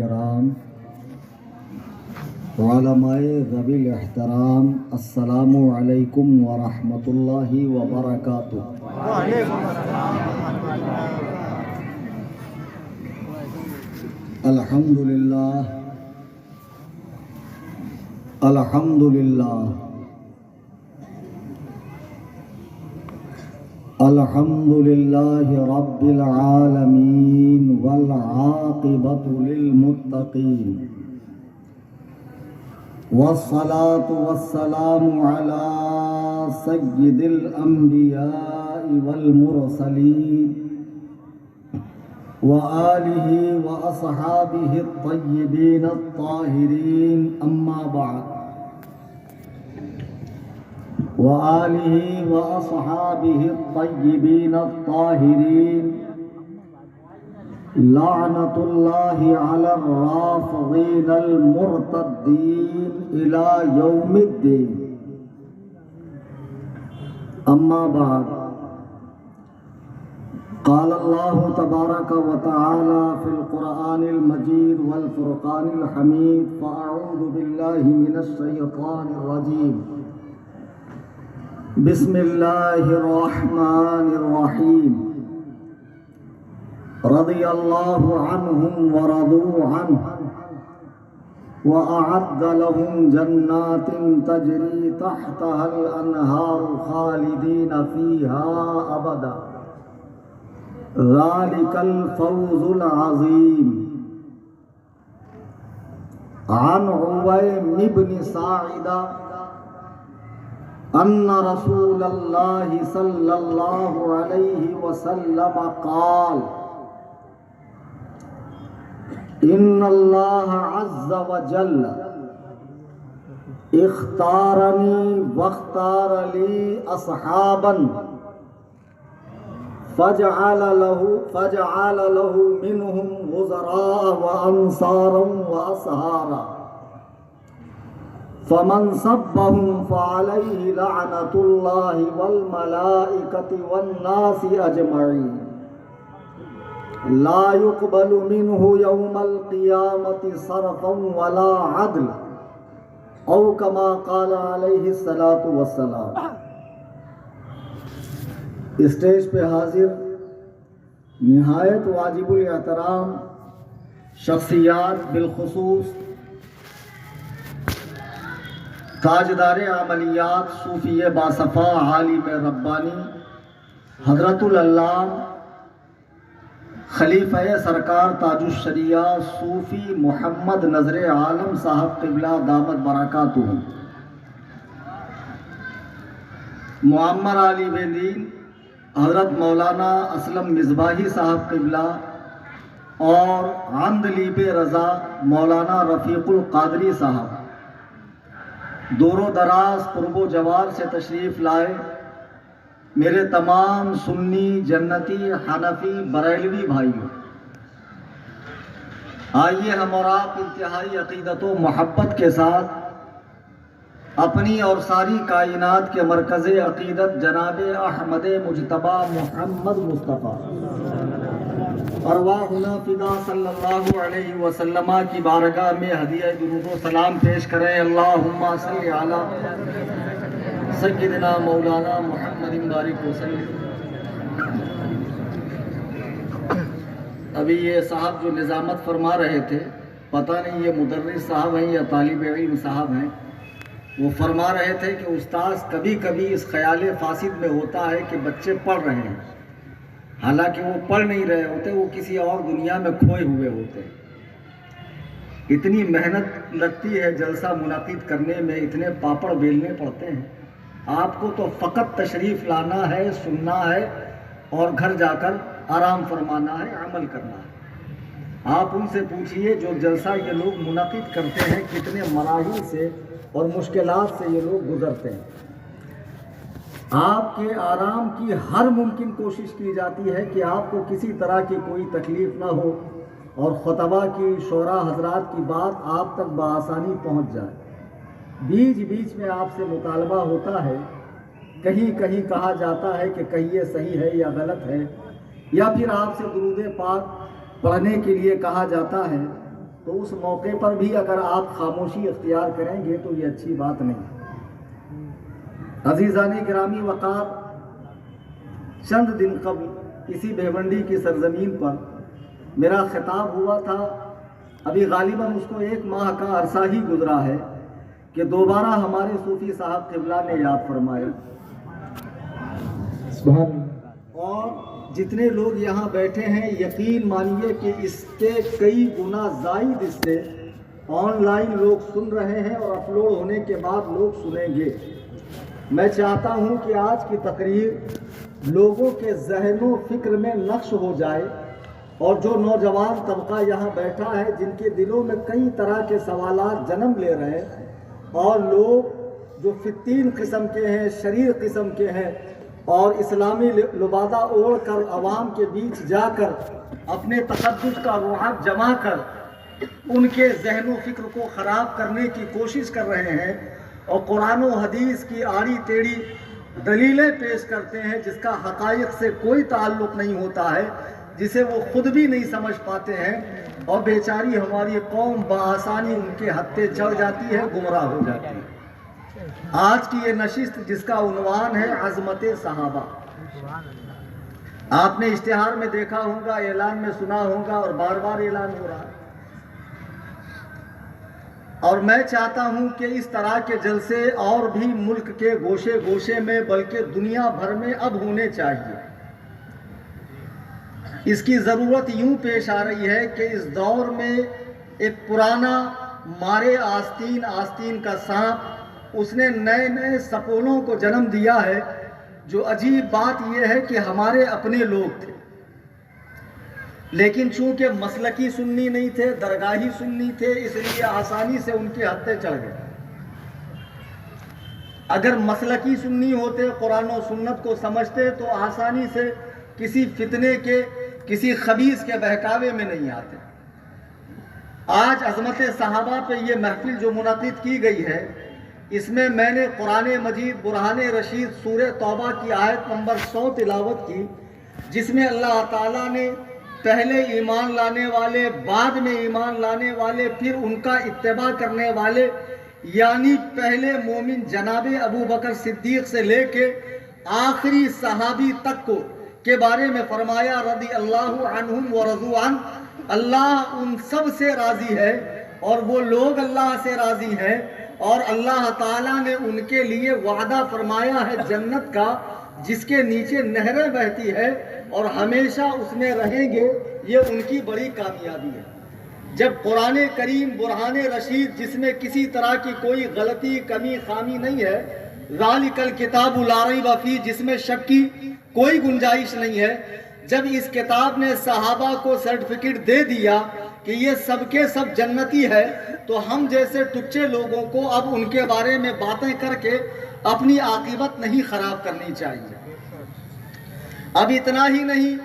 کرام، علماء ذوی الاحترام، السلام علیکم ورحمۃ اللہ وبرکاتہ۔ الحمد للہ الحمد للہ الحمد للہ رب العالمین والعاقبۃ للمتقین، والصلاة والسلام علی سید الانبیاء والمرسلین وآلہ واصحابہ الطیبین الطاہرین، اما بعد، وآلہ واصحابہ الطیبین الطاہرین، لعنت اللہ علی الرافضین المرتدین الی یوم الدین، اما بعد، قال اللہ تبارک و تعالی فی القرآن المجید والفرقان الحمید، فاعوذ باللہ من الشیطان الرجیم، بسم اللہ الرحمن الرحیم، رضی اللہ عنہم ورضوا عنہ وأعد لهم جنات تجری تحتها الأنہار خالدین فیہا ابدا، ذلك الفوز العظیم۔ عن عویم بن ساعدہ ان رسول اللہ صلی اللہ علیہ وسلم قال ان اللہ عز وجل اختارنی واختار لی اصحابا فجعل له منهم وزراء وانصارا واصهارا، فمن سبهم فعليه لعنة الله والملائكة والناس أجمعين، لا يقبل منه يوم القيامة صرفا ولا عدل، أو كما قال عليه الصلاة والسلام۔ اسٹیج پہ حاضر نہایت واجب الاحترام شخصیات، بالخصوص تاجدار عملیات، صوفی باصفا، عالم ربانی، حضرت العلامہ خلیفہ سرکار تاج الشریعہ صوفی محمد نظر عالم صاحب قبلہ دامت برکاتہ، معمر علی بیندین، حضرت مولانا اسلم مصباحی صاحب قبلہ، اور عندلیب رضا مولانا رفیق القادری صاحب، دور و دراز قرب و جوار سے تشریف لائے میرے تمام سنی، جنتی، حنفی، بریلوی بھائیوں، آئیے ہم اور آپ انتہائی عقیدت و محبت کے ساتھ اپنی اور ساری کائنات کے مرکز عقیدت جناب احمد مجتبی محمد مصطفیٰ ارواحنا فدا صلی اللہ علیہ وسلم کی بارگاہ میں ہدیہ درود و سلام پیش کریں۔ اللہم صلی علی سیدنا مولانا محمد بارک وسلم۔ ابھی یہ صاحب جو نظامت فرما رہے تھے، پتہ نہیں یہ مدرس صاحب ہیں یا طالب علم صاحب ہیں، وہ فرما رہے تھے کہ استاذ کبھی کبھی اس خیال فاسد میں ہوتا ہے کہ بچے پڑھ رہے ہیں، حالانکہ وہ پڑھ نہیں رہے ہوتے، وہ کسی اور دنیا میں کھوئے ہوئے ہوتے ہیں۔ اتنی محنت لگتی ہے جلسہ منعقد کرنے میں، اتنے پاپڑ بیلنے پڑتے ہیں، آپ کو تو فقط تشریف لانا ہے، سننا ہے اور گھر جا کر آرام فرمانا ہے، عمل کرنا ہے۔ آپ ان سے پوچھئے جو جلسہ یہ لوگ منعقد کرتے ہیں کتنے مراحل سے اور مشکلات سے یہ لوگ گزرتے ہیں۔ آپ کے آرام کی ہر ممکن کوشش کی جاتی ہے کہ آپ کو کسی طرح کی کوئی تکلیف نہ ہو اور خطبہ کی، شعراء حضرات کی بات آپ تک بآسانی پہنچ جائے۔ بیچ بیچ میں آپ سے مطالبہ ہوتا ہے، کہیں کہیں کہا جاتا ہے کہ کہیے صحیح ہے یا غلط ہے، یا پھر آپ سے درود پاک پڑھنے کے لیے کہا جاتا ہے، تو اس موقع پر بھی اگر آپ خاموشی اختیار کریں گے تو یہ اچھی بات نہیں. عزیزان گرامی وقار، چند دن قبل اسی بھیونڈی کی سرزمین پر میرا خطاب ہوا تھا. ابھی غالباً اس کو 1 ماہ کا عرصہ ہی گزرا ہے کہ دوبارہ ہمارے صوفی صاحب قبلہ نے یاد فرمایا. اور جتنے لوگ یہاں بیٹھے ہیں یقین مانیے کہ اس کے کئی گنا زائد اس سے آن لائن لوگ سن رہے ہیں اور اپلوڈ ہونے کے بعد لوگ سنیں گے. میں چاہتا ہوں کہ آج کی تقریر لوگوں کے ذہن و فکر میں نقش ہو جائے، اور جو نوجوان طبقہ یہاں بیٹھا ہے جن کے دلوں میں کئی طرح کے سوالات جنم لے رہے ہیں، اور لوگ جو فتین قسم کے ہیں، شریر قسم کے ہیں، اور اسلامی لبادہ اوڑھ کر عوام کے بیچ جا کر اپنے تقدس کا رعب جما کر ان کے ذہن و فکر کو خراب کرنے کی کوشش کر رہے ہیں، اور قرآن و حدیث کی آڑی ٹیڑھی دلیلیں پیش کرتے ہیں جس کا حقائق سے کوئی تعلق نہیں ہوتا ہے، جسے وہ خود بھی نہیں سمجھ پاتے ہیں، اور بیچاری ہماری قوم بآسانی ان کے ہتھے چڑھ جاتی ہے، گمراہ ہو جاتی ہے. آج کی یہ نشست جس کا عنوان ہے عظمت صحابہ، آپ نے اشتہار میں دیکھا ہوگا، اعلان میں سنا ہوگا، اور بار بار اعلان ہو رہا ہے. اور میں چاہتا ہوں کہ اس طرح کے جلسے اور بھی ملک کے گوشے گوشے میں بلکہ دنیا بھر میں اب ہونے چاہیے. اس کی ضرورت یوں پیش آ رہی ہے کہ اس دور میں ایک پرانا مارے آستین کا سانپ اس نے نئے نئے سپولوں کو جنم دیا ہے. جو عجیب بات یہ ہے کہ ہمارے اپنے لوگ تھے، لیکن چونکہ مسلکی سنی نہیں تھے، درگاہی سنی تھے، اس لیے آسانی سے ان کے ہتھے چڑھ گئے. اگر مسلکی سنی ہوتے، قرآن و سنت کو سمجھتے تو آسانی سے کسی فتنے کے، کسی خبیث کے بہکاوے میں نہیں آتے. آج عظمت صحابہ پہ یہ محفل جو منعقد کی گئی ہے، اس میں میں نے قرآن مجید برہان رشید سورہ توبہ کی آیت نمبر 100 تلاوت کی، جس میں اللہ تعالیٰ نے پہلے ایمان لانے والے، بعد میں ایمان لانے والے، پھر ان کا اتباع کرنے والے، یعنی پہلے مومن جناب ابو بکر صدیق سے لے کے آخری صحابی تک کو کے بارے میں فرمایا رضی اللہ عنہم ورضوا عنہ، اللہ ان سب سے راضی ہے اور وہ لوگ اللہ سے راضی ہیں، اور اللہ تعالیٰ نے ان کے لیے وعدہ فرمایا ہے جنت کا جس کے نیچے نہریں بہتی ہے اور ہمیشہ اس میں رہیں گے. یہ ان کی بڑی کامیابی ہے. جب قرآن کریم برہان رشید جس میں کسی طرح کی کوئی غلطی، کمی، خامی نہیں ہے، ذالک الکتاب لا ریب فیہ جس میں شک کی کوئی گنجائش نہیں ہے، جب اس کتاب نے صحابہ کو سرٹیفکیٹ دے دیا کہ یہ سب کے سب جنتی ہے، تو ہم جیسے ٹچے لوگوں کو اب ان کے بارے میں باتیں کر کے اپنی عاقبت نہیں خراب کرنی چاہیے. اب اتنا ہی نہیں،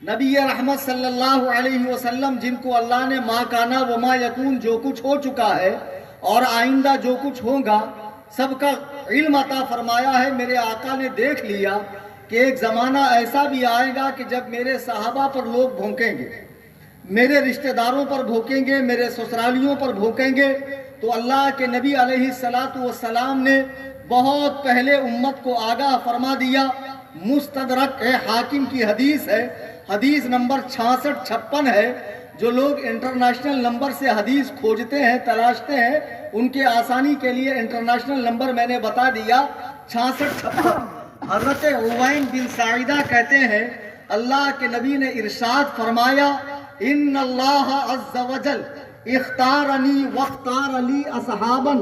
نبی رحمت صلی اللہ علیہ وسلم جن کو اللہ نے ما کانا و ما یکون جو کچھ ہو چکا ہے اور آئندہ جو کچھ ہوگا سب کا علم عطا فرمایا ہے، میرے آقا نے دیکھ لیا کہ ایک زمانہ ایسا بھی آئے گا کہ جب میرے صحابہ پر لوگ بھونکیں گے، میرے رشتہ داروں پر بھونکیں گے، میرے سسرالیوں پر بھونکیں گے، تو اللہ کے نبی علیہ السلام نے بہت پہلے امت کو آگاہ فرما دیا. مستدرک حاکم کی حدیث ہے، حدیث نمبر 6656 ہے. جو لوگ انٹرنیشنل نمبر سے حدیث کھوجتے ہیں، تلاشتے ہیں، ان کے آسانی کے لیے انٹرنیشنل نمبر میں نے بتا دیا 6656. حضرت عوین بن سعیدہ کہتے ہیں اللہ کے نبی نے ارشاد فرمایا ان اللہ عز وجل اختارنی واختار لی اصحابا،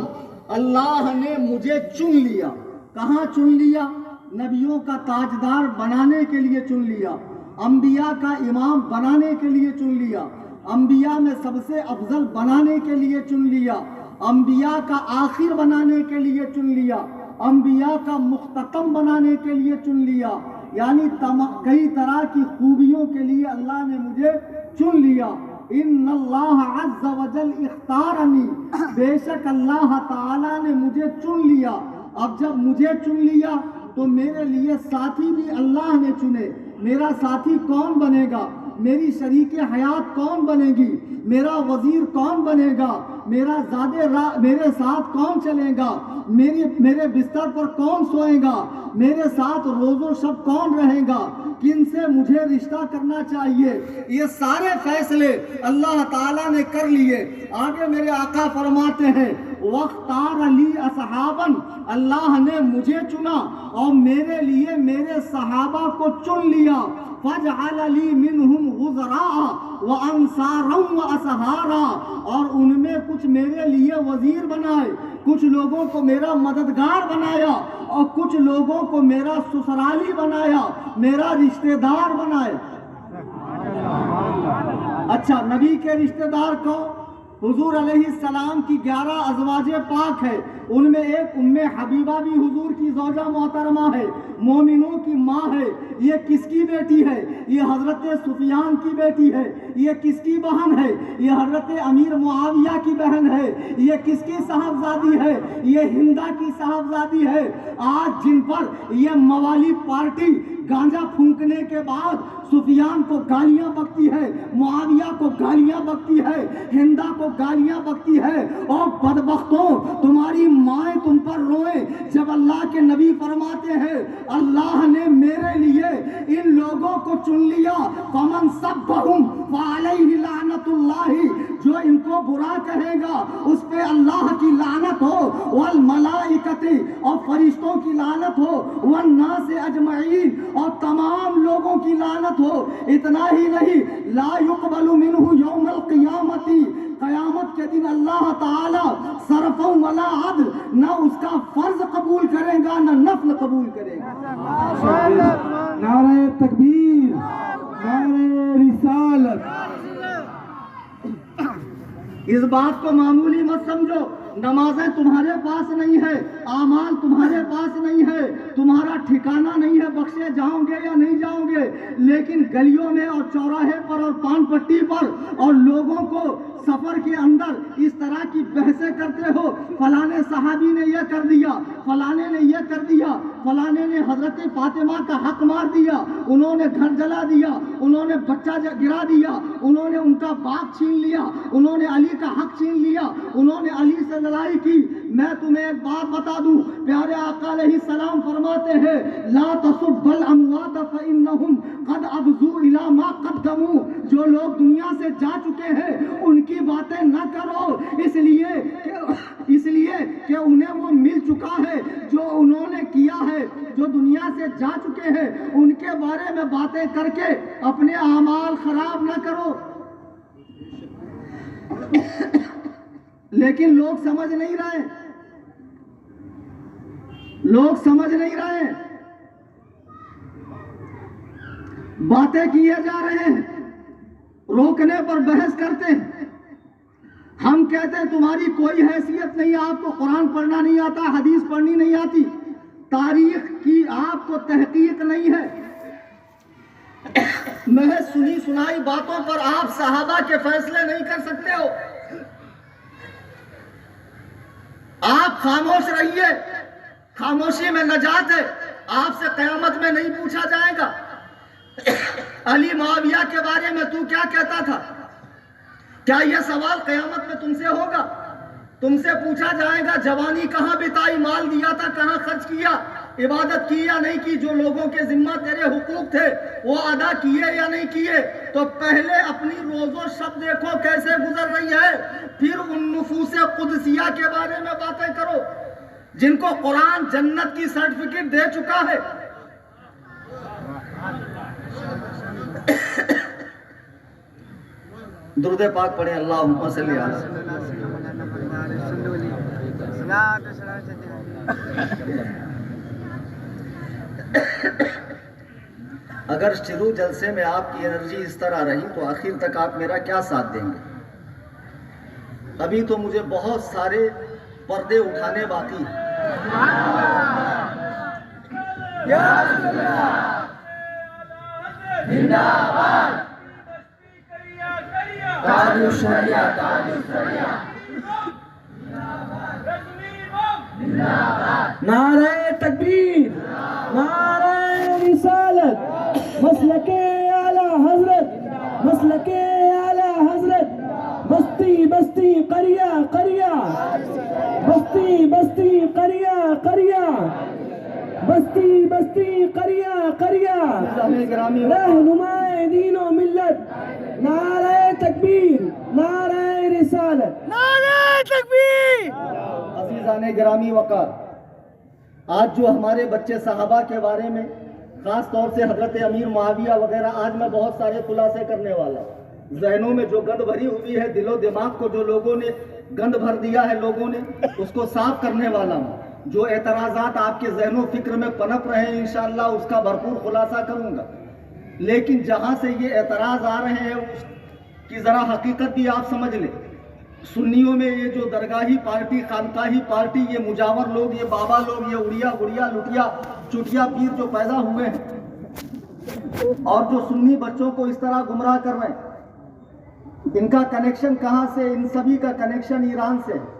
اللہ نے مجھے چن لیا. کہاں چن لیا؟ نبیوں کا تاجدار بنانے کے لیے چن لیا، انبیاء کا امام بنانے کے لیے چن لیا، انبیاء میں سب سے افضل بنانے کے لیے چن لیا، انبیاء کا آخر بنانے کے لیے چن لیا، انبیاء کا مختتم بنانے کے لیے چن لیا، یعنی کئی طرح کی خوبیوں کے لیے اللہ نے مجھے چن لیا. ان اللہ عز وجل اختارنی، بے شک اللہ تعالیٰ نے مجھے چن لیا. اب جب مجھے چن لیا تو میرے لیے ساتھی بھی اللہ نے چنے. میرا ساتھی کون بنے گا؟ میری شریک حیات کون بنے گی، میرا وزیر کون بنے گا، میرے ساتھ کون چلے گا، میرے بستر پر کون سوئے گا، میرے ساتھ روز و شب کون رہے گا، کن سے مجھے رشتہ کرنا چاہیے، یہ سارے فیصلے اللہ تعالیٰ نے کر لیے۔ آگے میرے آقا فرماتے ہیں وَاخْتَارَ لِي أَصْحَابًا، اللہ نے مجھے چنا اور میرے لیے میرے صحابہ کو چن لیا۔ فَجْعَلَ لِي مِنْهُمْ غُزَرَاءَ وَأَنصَارًا وَأَصْحَارًا، اور ان میں کچھ میرے لیے وزیر بنائے، کچھ لوگوں کو میرا مددگار بنایا اور کچھ لوگوں کو میرا سسرالی بنایا، میرا رشتہ دار بنائے۔ اچھا، نبی کے رشتہ دار کو حضور علیہ السلام کی 11 ازواج پاک ہے، ان میں ایک ام حبیبہ بھی حضور کی زوجہ محترمہ ہے، مومنوں کی ماں ہے۔ یہ کس کی بیٹی ہے؟ یہ حضرت سفیان کی بیٹی ہے۔ یہ کس کی بہن ہے؟ یہ حضرت امیر معاویہ کی بہن ہے۔ یہ کس کی صاحبزادی ہے؟ یہ ہندا کی صاحبزادی ہے۔ آج جن پر یہ موالی پارٹی گانجا پھونکنے کے بعد سفیان کو گالیاں بکتی ہے، معاویہ کو گالیاں بکتی ہے، ہندا کو گالیاں بکتی ہے، اور بدبختوں تمہاری مائیں تم پر روئیں، جب اللہ کے نبی فرماتے ہیں اللہ نے میرے لیے ان لوگوں کو چن لیا، فمن سبہم فعلیہ لعنت اللہ، جو ان کو برا کہے گا اس پہ اللہ کی لعنت ہو، والملائکۃ، اور فرشتوں کی لعنت ہو، والناس اجمعین، اور تمام لوگوں کی لعنت ہو۔ اتنا ہی نہیں، لا يقبل منہ یوم القیامت، قیامت کے دن اللہ تعالی صرف ولا عدل، نہ اس کا فرض قبول کرے گا نہ نفل قبول کرے گا۔ نعرہ تکبیر، نعرہ رسالت۔ اس بات کو معمولی مت سمجھو، نمازیں تمہارے پاس نہیں ہے، اعمال تمہارے پاس نہیں ہے، تمہارا ٹھکانہ نہیں ہے بخشے جاؤ گے یا نہیں جاؤ گے، لیکن گلیوں میں اور چوراہے پر اور پان پٹی پر اور لوگوں کو سفر کے اندر اس طرح کی بحثیں کرتے ہو، فلانے صحابی نے یہ کر دیا، فلانے نے یہ کر دیا، فلانے نے حضرت فاطمہ کا حق مار دیا، انہوں نے گھر جلا دیا، انہوں نے بچہ گرا دیا، انہوں نے ان کا باغ چھین لیا، انہوں نے علی کا حق چھین لیا، انہوں نے علی سے لڑائی کی۔ میں تمہیں ایک بات بتا دوں، پیارے آقا علیہ السلام فرماتے ہیں لا تسبوا الاموات فانہم قد افضوا الی ما قدموا، جو لوگ دنیا سے جا چکے ہیں ان کی باتیں نہ کرو، اس لیے کہ انہیں وہ مل چکا ہے جو انہوں نے کیا ہے۔ جو دنیا سے جا چکے ہیں ان کے بارے میں باتیں کر کے اپنے اعمال خراب نہ کرو۔ لیکن لوگ سمجھ نہیں رہے، باتیں کیے جا رہے ہیں، روکنے پر بحث کرتے ہیں۔ ہم کہتے ہیں تمہاری کوئی حیثیت نہیں، آپ کو قرآن پڑھنا نہیں آتا، حدیث پڑھنی نہیں آتی، تاریخ کی آپ کو تحقیق نہیں ہے، محض سنی سنائی باتوں پر آپ صحابہ کے فیصلے نہیں کر سکتے ہو۔ آپ خاموش رہیے، خاموشی میں نجات ہے، آپ سے قیامت میں نہیں پوچھا جائے گا علی معاویہ کے بارے میں تو کیا کہتا تھا، کیا یہ سوال قیامت میں تم سے ہوگا؟ تم سے پوچھا جائے گا جوانی کہاں بتائی، مال دیا تھا کہاں خرچ کیا، عبادت کی یا نہیں کی، جو لوگوں کے ذمہ تیرے حقوق تھے وہ ادا کیے یا نہیں کیے۔ تو پہلے اپنی روز و شب دیکھو کیسے گزر رہی ہے، پھر ان نفوس قدسیہ کے بارے میں باتیں کرو جن کو قرآن جنت کی سرٹیفکیٹ دے چکا ہے۔ درود پاک پڑھیں، اللہم صلی علی اگر شروع جلسے میں آپ کی انرجی اس طرح رہی تو آخر تک آپ میرا کیا ساتھ دیں گے؟ ابھی تو مجھے بہت سارے پردے اٹھانے باقی ہیں۔ نعرہ تکبیر، نعرہ رسالت، مسلک اعلی حضرت گرامی رہنمائے دین و ملت، نعرہ تکبیر، نعرہ رسالت، نعرہ تکبیر۔ عزیزان گرامی وقار، آج جو ہمارے بچے صحابہ کے بارے میں خاص طور سے حضرت امیر معاویہ وغیرہ، آج میں بہت سارے خلاصے کرنے والا ہوں۔ ذہنوں میں جو گند بھری ہوئی ہے، دل و دماغ کو جو لوگوں نے گند بھر دیا ہے لوگوں نے، اس کو صاف کرنے والا ہوں۔ جو اعتراضات آپ کے ذہن و فکر میں پنپ رہے ہیں انشاءاللہ اس کا بھرپور خلاصہ کروں گا، لیکن جہاں سے یہ اعتراض آ رہے ہیں اس کی ذرا حقیقت بھی آپ سمجھ لیں۔ سنیوں میں یہ جو درگاہی پارٹی، خانقاہی پارٹی، یہ مجاور لوگ، یہ بابا لوگ، یہ اڑیا گڑیا لٹیا چٹیا پیر جو پیدا ہوئے ہیں اور جو سنی بچوں کو اس طرح گمراہ کر رہے ہیں، ان کا کنیکشن کہاں سے؟ ان سبھی کا کنیکشن ایران سے ہے۔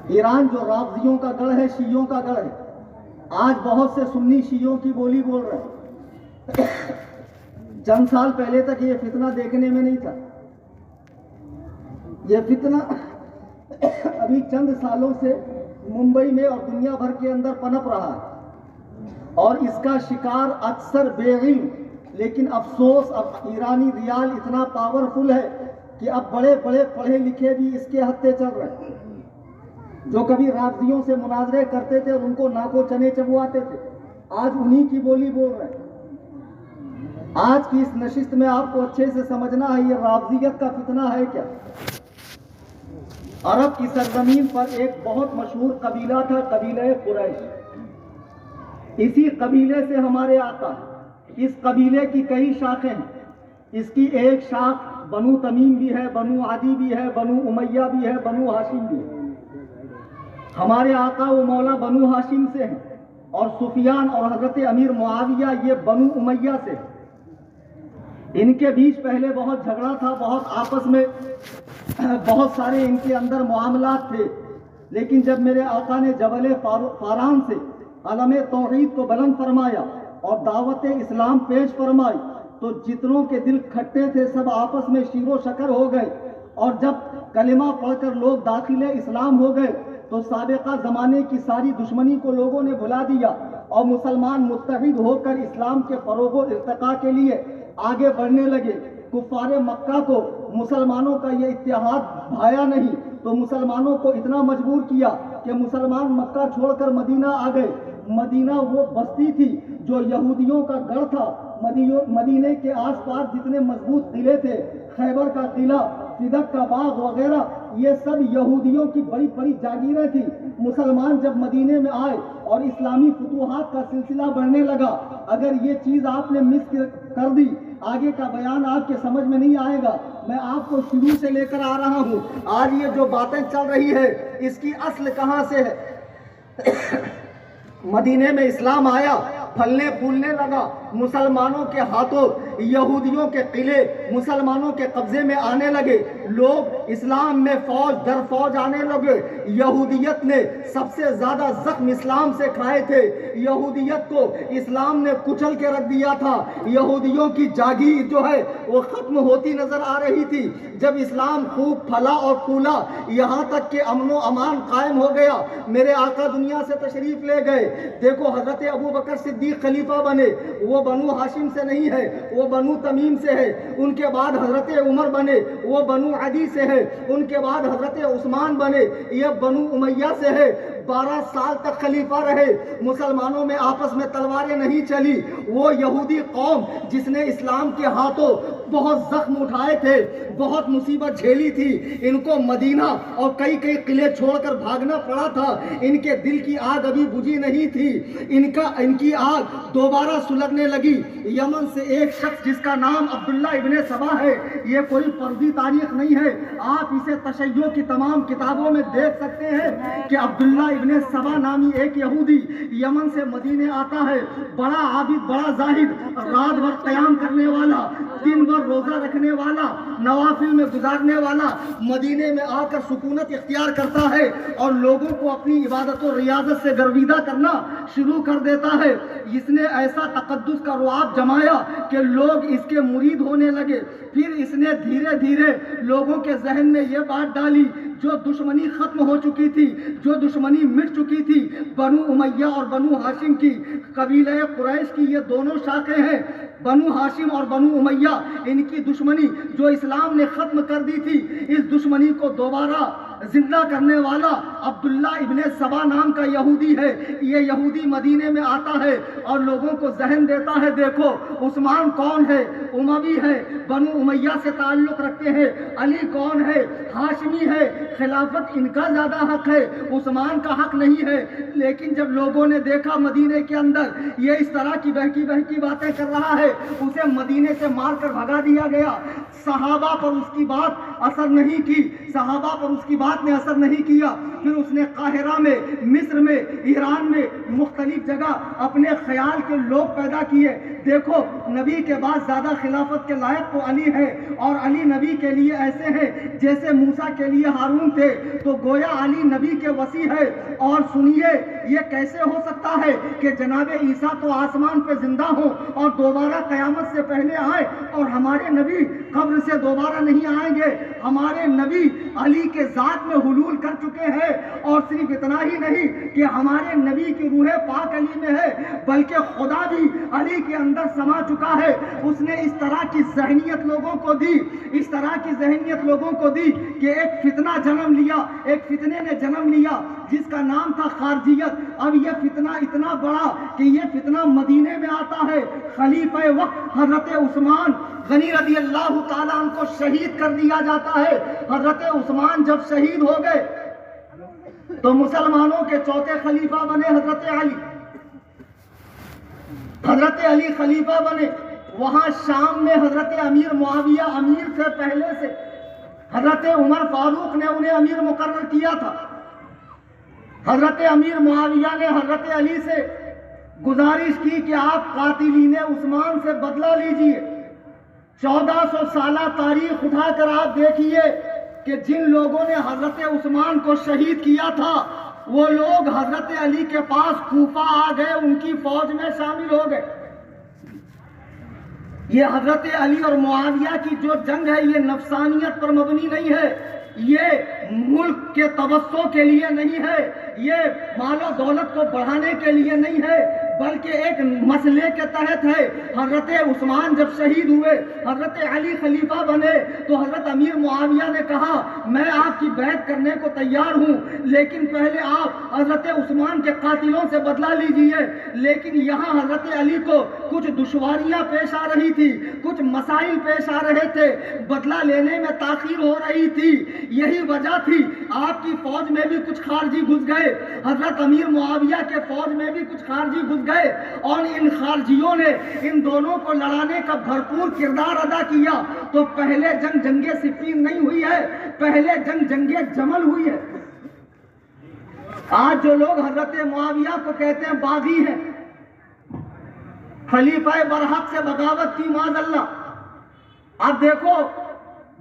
ایران جو رافضیوں کا گڑھ ہے، شیعوں کا گڑھ ہے، آج بہت سے سنی شیعوں کی بولی بول رہے ہیں۔ چند سال پہلے تک یہ فتنہ دیکھنے میں نہیں تھا، یہ فتنہ ابھی چند سالوں سے ممبئی میں اور دنیا بھر کے اندر پنپ رہا ہے، اور اس کا شکار اکثر بے علم، لیکن افسوس اب ایرانی ریال اتنا پاورفل ہے کہ اب بڑے بڑے پڑھے لکھے بھی اس کے ہتھے چل رہے ہیں۔ جو کبھی رافضیوں سے مناظرے کرتے تھے اور ان کو ناکو چنے چبواتے تھے، آج انہی کی بولی بول رہے ہیں۔ آج کی اس نشست میں آپ کو اچھے سے سمجھنا ہے یہ رافضیت کا فتنہ ہے کیا۔ عرب کی سرزمین پر ایک بہت مشہور قبیلہ تھا، قبیلہ قریش۔ اسی قبیلے سے ہمارے آقا، اس قبیلے کی کئی شاخیں ہیں۔ اس کی ایک شاخ بنو تمیم بھی ہے، بنو عدی بھی ہے، بنو امیہ بھی ہے، بنو ہاشم بھی ہے۔ ہمارے آقا وہ مولا بنو ہاشم سے ہیں، اور سفیان اور حضرت امیر معاویہ یہ بنو امیہ سے ہیں۔ ان کے بیچ پہلے بہت جھگڑا تھا، بہت آپس میں بہت سارے ان کے اندر معاملات تھے، لیکن جب میرے آقا نے جبل فاران سے علم توحید کو بلند فرمایا اور دعوت اسلام پیش فرمائی تو جتنوں کے دل کھٹے تھے سب آپس میں شیر و شکر ہو گئے، اور جب کلمہ پڑھ کر لوگ داخل اسلام ہو گئے تو سابقہ زمانے کی ساری دشمنی کو لوگوں نے بھلا دیا اور مسلمان متحد ہو کر اسلام کے فروغ و ارتقاء کے لیے آگے بڑھنے لگے۔ کفار مکہ کو مسلمانوں کا یہ اتحاد بھایا نہیں تو مسلمانوں کو اتنا مجبور کیا کہ مسلمان مکہ چھوڑ کر مدینہ آ گئے۔ مدینہ وہ بستی تھی جو یہودیوں کا گڑھ تھا۔ مدینے کے آس پاس جتنے مضبوط قلعے تھے، خیبر کا قلعہ، صدق کا باغ وغیرہ، یہ سب یہودیوں کی بڑی بڑی جاگیریں تھی۔ مسلمان جب مدینے میں آئے اور اسلامی فتوحات کا سلسلہ بڑھنے لگا، اگر یہ چیز آپ نے مس کر دی، آگے کا بیان آپ کے سمجھ میں نہیں آئے گا۔ میں آپ کو شروع سے لے کر آ رہا ہوں۔ آج یہ جو باتیں چل رہی ہے اس کی اصل کہاں سے ہے؟ مدینے میں اسلام آیا، پھلنے پھولنے لگا، مسلمانوں کے ہاتھوں یہودیوں کے قلعے مسلمانوں کے قبضے میں آنے لگے، لوگ اسلام میں فوج در فوج آنے لگے۔ یہودیت نے سب سے زیادہ زخم اسلام سے کھائے تھے، یہودیت کو اسلام نے کچل کے رکھ دیا تھا، یہودیوں کی جاگیر جو ہے وہ ختم ہوتی نظر آ رہی تھی۔ جب اسلام خوب پھلا اور پھولا، یہاں تک کہ امن و امان قائم ہو گیا، میرے آقا دنیا سے تشریف لے گئے۔ دیکھو حضرت ابو بکر صدیق خلیفہ بنے، وہ بنو ہاشم سے نہیں ہے، وہ بنو تمیم سے ہے۔ ان کے بعد حضرت عمر بنے، وہ بنو عدی سے ہے۔ ان کے بعد حضرت عثمان بنے، یہ بنو امیہ سے ہے۔ 12 سال تک خلیفہ رہے، مسلمانوں میں آپس میں تلواریں نہیں چلی۔ وہ یہودی قوم جس نے اسلام کے ہاتھوں بہت زخم اٹھائے تھے، بہت مصیبت جھیلی تھی، ان کو مدینہ اور کئی قلعے چھوڑ کر بھاگنا پڑا تھا۔ ان کے دل کی آگ ابھی بجھی نہیں تھی، ان کی آگ دوبارہ سلگنے لگی۔ یمن سے ایک شخص جس کا نام عبداللہ ابن سبا ہے، یہ کوئی فرضی تاریخ نہیں ہے، آپ اسے تشیع کی تمام کتابوں میں دیکھ سکتے ہیں کہ عبداللہ ابن سبا نامی ایک یہودی یمن سے مدینے آتا ہے، بڑا عابد، بڑا زاہد، رات بھر قیام کرنے والا، دن بھر پر روزہ رکھنے والا، نوافل میں گزارنے والا مدینے میں آ کر سکونت اختیار کرتا ہے اور لوگوں کو اپنی عبادت و ریاضت سے گرویدہ کرنا شروع کر دیتا ہے، اس نے ایسا تقدس کا رعب جمایا کہ لوگ اس کے مرید ہونے لگے۔ پھر اس نے دھیرے دھیرے لوگوں کے ذہن میں یہ بات ڈالی، جو دشمنی ختم ہو چکی تھی، جو دشمنی مٹ چکی تھی، بنو امیہ اور بنو ہاشم کی، قبیلہ قریش کی یہ دونوں شاخیں ہیں، بنو ہاشم اور بنو امیہ، ان کی دشمنی جو اسلام نے ختم کر دی تھی، اس دشمنی کو دوبارہ زندہ کرنے والا عبداللہ ابن سبا نام کا یہودی ہے۔ یہ یہودی مدینے میں آتا ہے اور لوگوں کو ذہن دیتا ہے، دیکھو عثمان کون ہے، اموی ہے، بنو امیہ سے تعلق رکھتے ہیں، علی کون ہے، ہاشمی ہے، خلافت ان کا زیادہ حق ہے، عثمان کا حق نہیں ہے۔ لیکن جب لوگوں نے دیکھا مدینے کے اندر یہ اس طرح کی بہکی بہکی باتیں کر رہا ہے، اسے مدینے سے مار کر بھگا دیا گیا۔ صحابہ پر اس کی بات اثر نہیں کی، صحابہ پر اس کی بات نے اثر نہیں کیا۔ پھر اس نے قاہرہ میں، مصر میں، ایران میں مختلف جگہ اپنے خیال کے لوگ پیدا کیے، دیکھو نبی کے بعد زیادہ خلافت کے لائق تو علی ہے، اور علی نبی کے لیے ایسے ہیں جیسے موسیٰ کے لیے ہارون تھے، تو گویا علی نبی کے وصی ہے۔ اور سنیے یہ کیسے ہو سکتا ہے کہ جناب عیسیٰ تو آسمان پہ زندہ ہوں اور دوبارہ قیامت سے پہلے آئے، اور ہمارے نبی قبر سے دوبارہ نہیں آئیں گے؟ ہمارے نبی علی کے ذات میں حلول کر چکے ہیں، اور صرف اتنا ہی نہیں کہ ہمارے نبی کی روح پاک علی میں ہے، بلکہ خدا بھی علی کے اندر سما چکا ہے۔ اس نے اس طرح کی ذہنیت لوگوں کو دی، اس طرح کی ذہنیت لوگوں کو دی کہ ایک فتنہ جنم لیا، ایک فتنے نے جنم لیا جس کا نام تھا خارجیت۔ اب یہ فتنہ اتنا بڑا کہ یہ فتنہ مدینے میں آتا ہے، خلیفہ وقت حضرت عثمان غنی رضی اللہ تعالیٰ عنہ کو شہید کر دیا جاتا ہے۔ حضرت عثمان جب شہید ہو گئے تو مسلمانوں کے چوتھے خلیفہ بنے حضرت علی۔ حضرت علی خلیفہ بنے، وہاں شام میں حضرت امیر معاویہ امیر سے پہلے سے حضرت عمر فاروق نے انہیں امیر مقرر کیا تھا۔ حضرت امیر معاویہ نے حضرت علی سے گزارش کی کہ آپ قاتلین عثمان سے بدلہ لیجئے۔ 1400 سالہ تاریخ اٹھا کر آپ دیکھیے کہ جن لوگوں نے حضرت عثمان کو شہید کیا تھا وہ لوگ حضرت علی کے پاس کوفہ آ گئے، ان کی فوج میں شامل ہو گئے۔ یہ حضرت علی اور معاویہ کی جو جنگ ہے یہ نفسانیت پر مبنی نہیں ہے، یہ ملک کے توسع کے لیے نہیں ہے، یہ مال و دولت کو بڑھانے کے لیے نہیں ہے، بلکہ ایک مسئلے کے تحت ہے۔ حضرت عثمان جب شہید ہوئے، حضرت علی خلیفہ بنے، تو حضرت امیر معاویہ نے کہا میں آپ کی بیعت کرنے کو تیار ہوں، لیکن پہلے آپ حضرت عثمان کے قاتلوں سے بدلہ لیجئے۔ لیکن یہاں حضرت علی کو کچھ دشواریاں پیش آ رہی تھی، کچھ مسائل پیش آ رہے تھے، بدلہ لینے میں تاخیر ہو رہی تھی۔ یہی وجہ تھی آپ کی فوج میں بھی کچھ خارجی گھس گئے، حضرت امیر معاویہ کے فوج میں بھی کچھ خارجی گھس گئے، اور ان خارجیوں نے ان دونوں کو لڑانے کا بھرپور کردار ادا کیا۔ تو پہلے جنگ جنگ صفین نہیں ہوئی ہے، پہلے جنگ جنگ جمل ہوئی ہے۔ آج جو لوگ حضرت معاویہ کو کہتے ہیں باغی ہیں، خلیفہ برحق سے بغاوت کی معاذ اللہ، اب دیکھو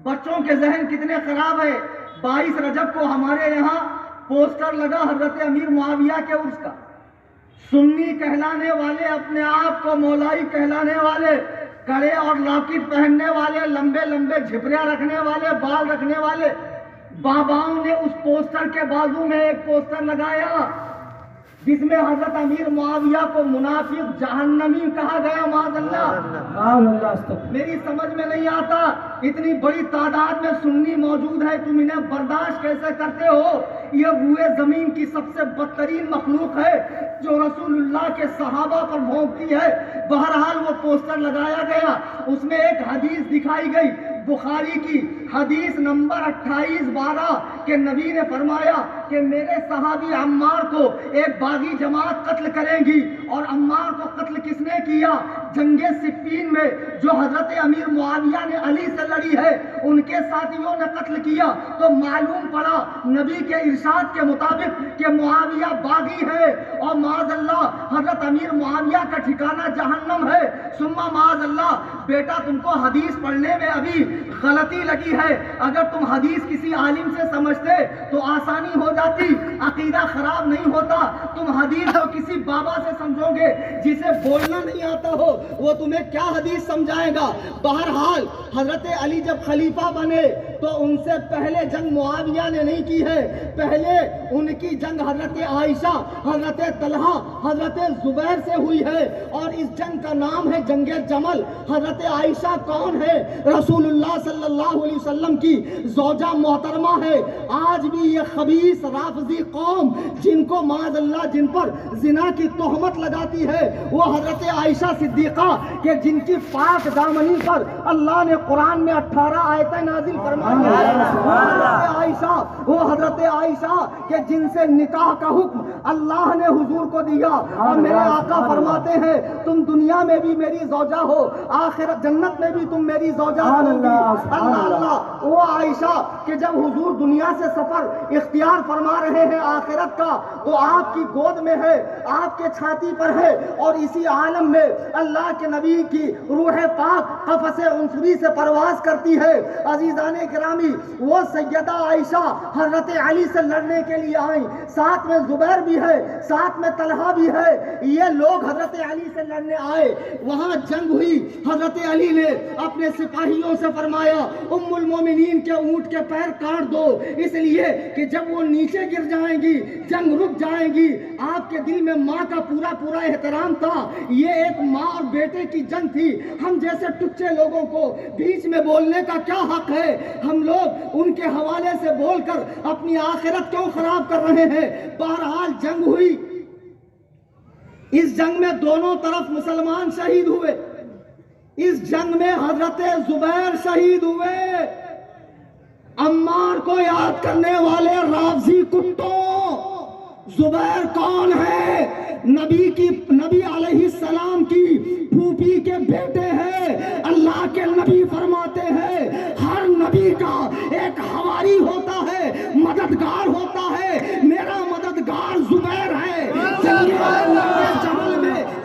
بچوں کے ذہن کتنے خراب ہے۔ 22 رجب کو ہمارے یہاں پوسٹر لگا حضرت امیر معاویہ کے عرس کا، سنی کہلانے والے، اپنے آپ کو مولائی کہلانے والے، کڑے اور لاکٹ پہننے والے، لمبے لمبے جھپریاں رکھنے والے، بال رکھنے والے باباؤں نے اس پوسٹر کے بازو میں ایک پوسٹر لگایا جس میں حضرت امیر معاویہ کو منافق جہنمی کہا گیا معاذ اللہ۔ میری سمجھ میں نہیں آتا اتنی بڑی تعداد میں سنی موجود ہے، تم انہیں برداشت کیسے کرتے ہو؟ یہ روئے زمین کی سب سے بدترین مخلوق ہے جو رسول اللہ کے صحابہ پر بھونکتی ہے۔ بہرحال وہ پوسٹر لگایا گیا، اس میں ایک حدیث دکھائی گئی بخاری کی، حدیث نمبر 2812 کہ نبی نے فرمایا کہ میرے صحابی عمار کو ایک باغی جماعت قتل کریں گی، اور عمار کو قتل کس نے کیا؟ جنگ صفین میں جو حضرت امیر معاویہ نے علی سے لڑی ہے ان کے ساتھیوں نے قتل کیا تو معلوم پڑا نبی کے ارشاد کے مطابق کہ معاویہ باغی ہے اور معاذ اللہ حضرت امیر معاویہ کا ٹھکانہ جہنم ہے. ثم معاذ اللہ بیٹا تم کو حدیث پڑھنے میں ابھی غلطی لگی ہے. اگر تم حدیث کسی عالم سے سمجھتے تو آسانی ہو جاتی, عقیدہ خراب نہیں ہوتا. تم حدیث کو کسی بابا سے سمجھو گے جسے بولنا نہیں آتا ہو, وہ تمہیں کیا حدیث سمجھائے گا. بہرحال حضرت علی جب خلیفہ بنے تو ان سے پہلے جنگ معاویہ نے نہیں کی ہے, پہلے ان کی جنگ حضرت عائشہ, حضرت طلحہ, حضرت زبیر سے ہوئی ہے اور اس جنگ کا نام ہے جنگ جمل. حضرت عائشہ کون ہے؟ رسول اللہ صلی اللہ علیہ وسلم کی زوجہ محترمہ ہے. آج بھی یہ خبیث رافضی قوم جن کو معاذ اللہ جن پر زنا کی تہمت لگاتی ہے وہ حضرت عائشہ صدیقہ کہ جن کی پاک دامنی پر اللہ نے قرآن میں 18 آیتیں نازل فرمائی ہیں. حضرت عائشہ وہ حضرت عائشہ کہ جن سے نکاح کا حکم اللہ نے حضور کو دیا اور میرے آقا فرماتے ہیں تم دنیا میں بھی میری زوجہ ہو, آخرت جنت میں بھی تم میری زوجہ ہو. اللہ اللہ وہ عائشہ کہ جب حضور دنیا سے سفر اختیار فرما رہے ہیں آخرت کا تو آپ کی گود میں ہے, آپ کے چھاتی پر ہے اور اسی عالم میں اللہ کے نبی کی روح پاک قفس عنصری سے پرواز کرتی ہے. عزیزان گرامی وہ سیدہ عائشہ حضرت علی سے لڑنے کے لیے آئیں, ساتھ میں زبیر بھی ہے, ساتھ میں طلحہ بھی ہے. یہ لوگ حضرت علی سے لڑنے آئے, وہاں جنگ ہوئی. حضرت علی نے اپنے سپاہیوں سے فرمایا ام المومنین کے اونٹ کے پیر کاٹ دو, اس لیے کہ جب وہ نیچے گر جائیں گی جنگ رک جائے گی. آپ کے دل میں ماں کا پورا پورا احترام تھا, یہ ایک ماں اور بیٹے کی جنگ تھی. ہم جیسے ٹچے لوگوں کو بیچ میں بولنے کا کیا حق ہے؟ ہم لوگ ان کے حوالے سے بول کر اپنی آخرت کیوں خراب کر رہے ہیں؟ بہرحال جنگ ہوئی. اس جنگ میں دونوں طرف مسلمان شہید ہوئے. اس جنگ میں حضرت زبیر شہید ہوئے. عمار کو یاد کرنے والے رافضی کتوں, زبیر کون ہے؟ نبی علیہ السلام کی پھوپھی کے بیٹے ہیں. اللہ کے نبی فرماتے ہیں ہر نبی کا ایک حواری ہوتا ہے, مددگار ہوتا ہے. میرا مددگار زبیر ہے.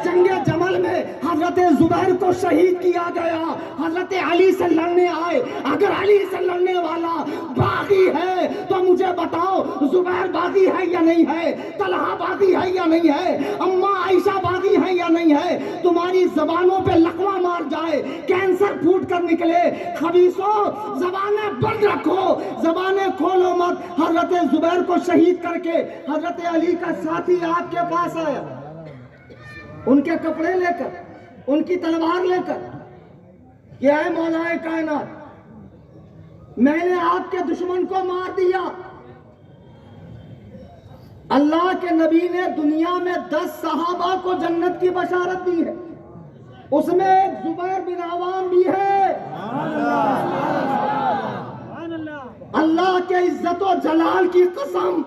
جنگ جمل میں حضرت زبیر کو شہید کیا گیا. حضرت علی سے لڑنے آئے. اگر علی سے لڑنے والا باغی ہے تو مجھے بتاؤ زبیر باغی ہے یا نہیں ہے؟ طلحہ باغی ہے یا نہیں ہے؟ اماں عائشہ باغی ہے یا نہیں ہے؟ تمہاری زبانوں پہ لقمہ مار جائے, کینسر پھوٹ کر نکلے. خبیثوں زبانیں بند رکھو, زبانیں کھولو مت. حضرت زبیر کو شہید کر کے حضرت علی کا ساتھی آپ کے پاس آیا, ان کے کپڑے لے کر, ان کی تلوار لے کر کہ اے مولا کائنات, میں نے آپ کے دشمن کو مار دیا. اللہ کے نبی نے دنیا میں 10 صحابہ کو جنت کی بشارت دی ہے, اس میں ایک زبیر بن عوام بھی ہے. اللہ کے عزت و جلال کی قسم,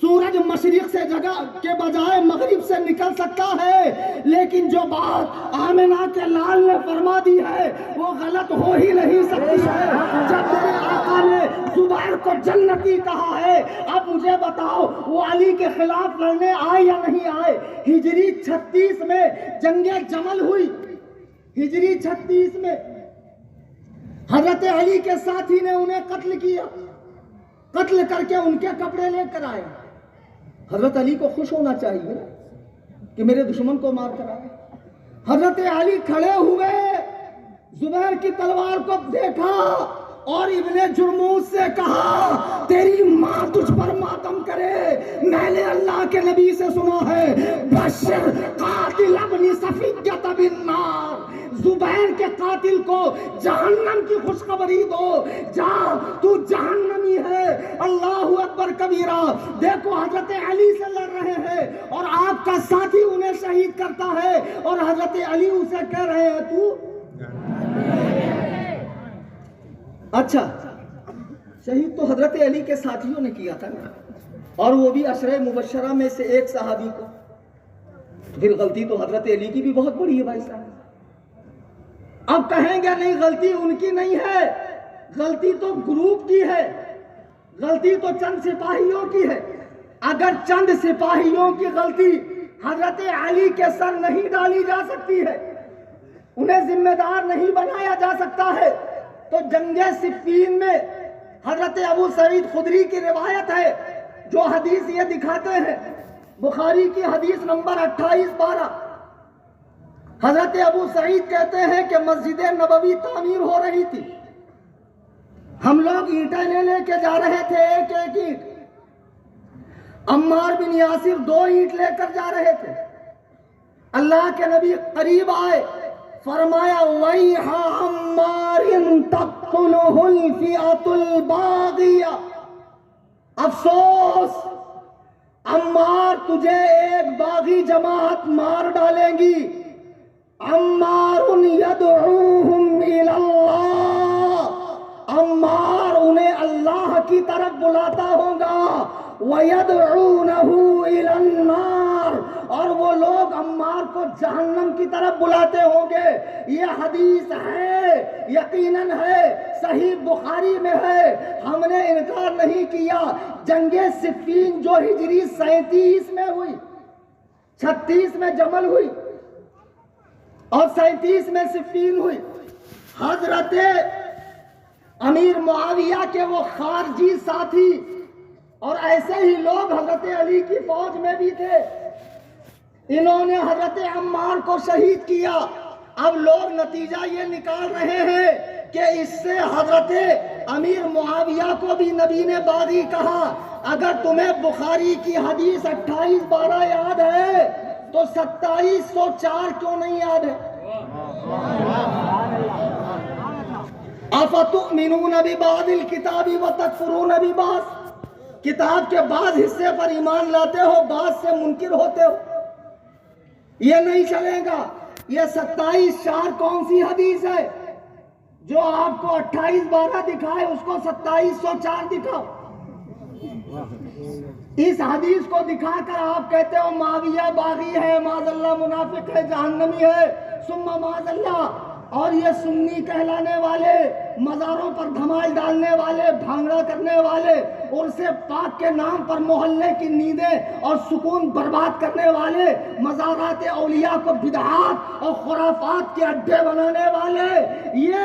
سورج مشرق سے جگہ کے بجائے مغرب سے نکل سکتا ہے, لیکن جو بات آمنہ کے لال نے فرما دی ہے وہ غلط ہو ہی نہیں سکتی ہے. جب میرے آقا نے زبیر کو جنتی کہا ہے, اب مجھے بتاؤ وہ علی کے خلاف لڑنے آئے یا نہیں آئے؟ ہجری 36 میں جنگ جمل ہوئی. ہجری 36 میں حضرت علی کے ساتھی نے انہیں قتل کیا, قتل کر کے ان کے کپڑے لے کر آئے. حضرت علی کو خوش ہونا چاہیے کہ میرے دشمن کو مار کر آئے. حضرت علی کھڑے ہوئے, زبیر کی تلوار کو دیکھا اور ابن جرموز سے کہا تیری ماں تجھ پر ماتم کرے, میں نے اللہ کے نبی سے سنا ہے بشر قاتل ابن صفیہ بالنار, زبیر کے قاتل کو جہنم کی خوشخبری دو, جا تو جہنمی ہے. اللہ اکبر کبیرہ. دیکھو حضرت علی سے لڑ رہے ہیں اور آپ کا ساتھی انہیں شہید کرتا ہے اور حضرت علی اسے کہہ رہے ہیں تو اچھا. شہید تو حضرت علی کے ساتھیوں نے کیا تھا اور وہ بھی عشرہ مبشرہ میں سے ایک صحابی کو. پھر غلطی تو حضرت علی کی بھی بہت بڑی ہے بھائی صاحب. اب کہیں گے نہیں غلطی ان کی نہیں ہے، غلطی تو گروپ کی ہے، غلطی تو چند سپاہیوں کی ہے۔ اگر چند سپاہیوں کی غلطی حضرت علی کے سر نہیں ڈالی جا سکتی ہے، انہیں ذمہ دار نہیں بنایا جا سکتا ہے، تو جنگ صفین میں حضرت ابو سعید خدری کی روایت ہے جو حدیث یہ دکھاتے ہیں، بخاری کی حدیث نمبر 28-12، حضرت ابو سعید کہتے ہیں کہ مسجد نبوی تعمیر ہو رہی تھی، ہم لوگ اینٹیں لے کے جا رہے تھے، ایک ایک اینٹ، عمار بن یاسر 2 اینٹ لے کر جا رہے تھے، اللہ کے نبی قریب آئے، فرمایا وَيْحَ عَمَّارٍ تَقْتُلُهُ الْفِئَةُ الْبَاغِيَةُ، افسوس عمار تجھے ایک باغی جماعت مار ڈالیں گی، عمار يدعوهم إلى اللہ، عمار انہیں اللہ کی طرف بلاتا ہوگا، وَيَدْعُونَهُ إِلَى النَّارِ، اور وہ لوگ عمار کو جہنم کی طرف بلاتے ہوں گے۔ یہ حدیث ہے، یقیناً ہے، صحیح بخاری میں ہے، ہم نے انکار نہیں کیا۔ جنگ صفین جو ہجری 37 میں ہوئی، 36 میں جمل ہوئی اور 37 میں صفین ہوئی، حضرت امیر معاویہ کے وہ خارجی ساتھی اور ایسے ہی لوگ حضرت علی کی فوج میں بھی تھے، انہوں نے حضرت عمار کو شہید کیا۔ اب لوگ نتیجہ یہ نکال رہے ہیں کہ اس سے حضرت امیر معاویہ کو بھی نبی نے باغی کہا۔ اگر تمہیں بخاری کی حدیث 28-12 یاد ہے تو 2704 کیوں نہیں یاد ہے؟ افتؤمنون ببعض الکتاب وتکفرون ببعض، کتاب کے بعض حصے پر ایمان لاتے ہو، بعض سے منکر ہوتے ہو، یہ نہیں چلے گا۔ یہ 27-4 کون سی حدیث ہے؟ جو آپ کو 28-12 دکھائے اس کو 2704 دکھاؤ۔ اس حدیث کو دکھا کر آپ کہتے ہو معاویہ باغی ہے، معاذ اللہ منافق ہے، جہنمی ہے، ثم معاذ اللہ، اور یہ سنی کہلانے والے، مزاروں پر دھمال ڈالنے والے، بھانگڑا کرنے والے، عرص پاک کے نام پر محلے کی نیندیں اور سکون برباد کرنے والے، مزارات اولیاء کو بدعات اور خرافات کے اڈے بنانے والے، یہ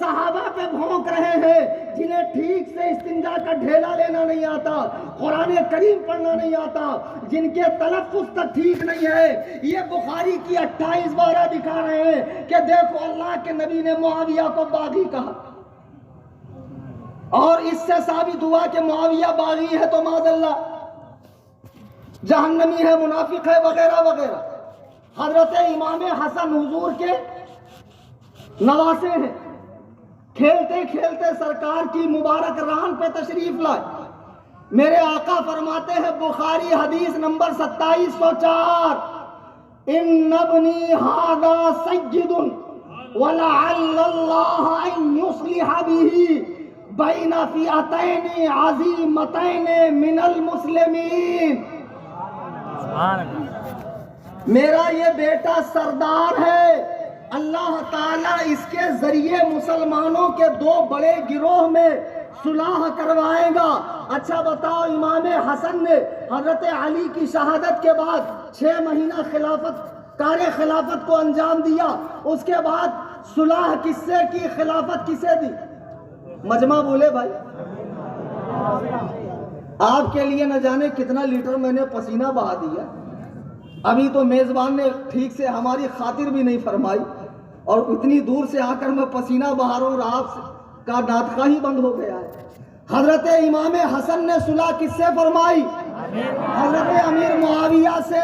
صحابہ پہ بھونک رہے ہیں جنہیں ٹھیک سے استنجا کا ڈھیلا لینا نہیں آتا، قرآن کریم پڑھنا نہیں آتا، جن کے تلفظ تک ٹھیک نہیں ہے۔ یہ بخاری کی 28-12 دکھا رہے ہیں کہ دیکھو اللہ کے نبی نے معاویہ کو باغی کہا، اور اس سے ثابت ہوا کہ معاویہ باغی ہے تو معاذ اللہ جہنمی ہے، منافق ہے، وغیرہ وغیرہ۔ حضرت امام حسن حضور کے نواسے ہیں، کھیلتے کھیلتے سرکار کی مبارک ران پہ تشریف لائے، میرے آقا فرماتے ہیں بخاری حدیث نمبر 2704، ان ابنی ھذا سید ولعل اللہ ان یصلح به بین فئتین عظیمتین من المسلمین، میرا یہ بیٹا سردار ہے، اللہ تعالیٰ اس کے ذریعے مسلمانوں کے 2 بڑے گروہ میں صلح کروائے گا۔ اچھا بتاؤ، امام حسن نے حضرت علی کی شہادت کے بعد 6 مہینہ کار خلافت کو انجام دیا، اس کے بعد صلح کس سے کی، خلافت کسے دی؟ مجمع بولے بھائی، آپ کے لیے نہ جانے کتنا لیٹر میں نے پسینہ بہا دیا، ابھی تو میزبان نے ٹھیک سے ہماری خاطر بھی نہیں فرمائی، اور اتنی دور سے آ کر میں پسینہ بہا رہا ہوں اور آپ کا ناطقہ ہی بند ہو گیا ہے۔ حضرت امام حسن نے صلح کس سے فرمائی؟ حضرت امیر معاویہ سے۔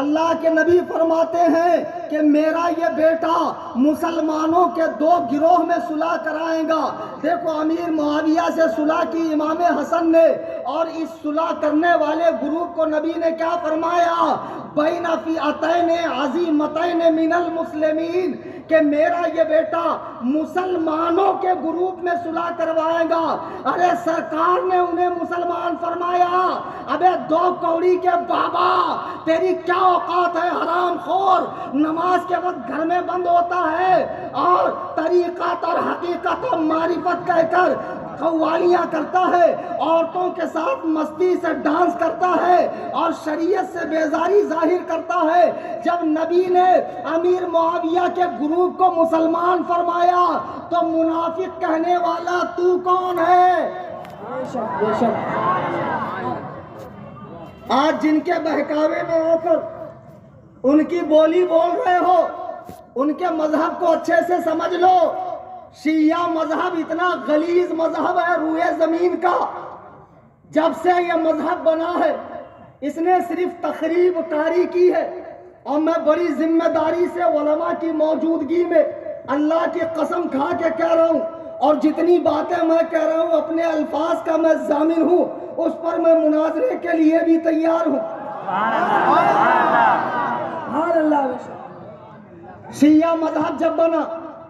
اللہ کے نبی فرماتے ہیں کہ میرا یہ بیٹا مسلمانوں کے 2 گروہ میں صلح کرائے گا۔ دیکھو امیر معاویہ سے صلح کی امام حسن نے، اور اس صلح کرنے والے گروپ کو نبی نے کیا فرمایا؟ بین فئتین عظیمتین من المسلمین، کہ میرا یہ بیٹا مسلمانوں کے گروپ میں صلح کروائے گا. ارے سرکار نے انہیں مسلمان فرمایا. ابے دو کوڑی کے بابا تیری کیا اوقات ہے حرام خور, نماز کے وقت گھر میں بند ہوتا ہے اور طریقت اور حقیقت اور معرفت کہہ کر قوالیاں کرتا ہے, عورتوں کے ساتھ مستی سے ڈانس کرتا ہے اور شریعت سے بیزاری ظاہر کرتا ہے. جب نبی نے امیر معاویہ کے گروپ کو مسلمان فرمایا تو منافق کہنے والا تو کون ہے؟ بے شک. آج جن کے بہکاوے میں آ کر ان کی بولی بول رہے ہو, ان کے مذہب کو اچھے سے سمجھ لو. شیعہ مذہب اتنا غلیظ مذہب ہے روئے زمین کا. جب سے یہ مذہب بنا ہے اس نے صرف تخریب کاری کی ہے, اور میں بڑی ذمہ داری سے علماء کی موجودگی میں اللہ کی قسم کھا کے کہہ رہا ہوں, اور جتنی باتیں میں کہہ رہا ہوں اپنے الفاظ کا میں ضامن ہوں, اس پر میں مناظرے کے لیے بھی تیار ہوں. سبحان اللہ. شیعہ مذہب جب بنا,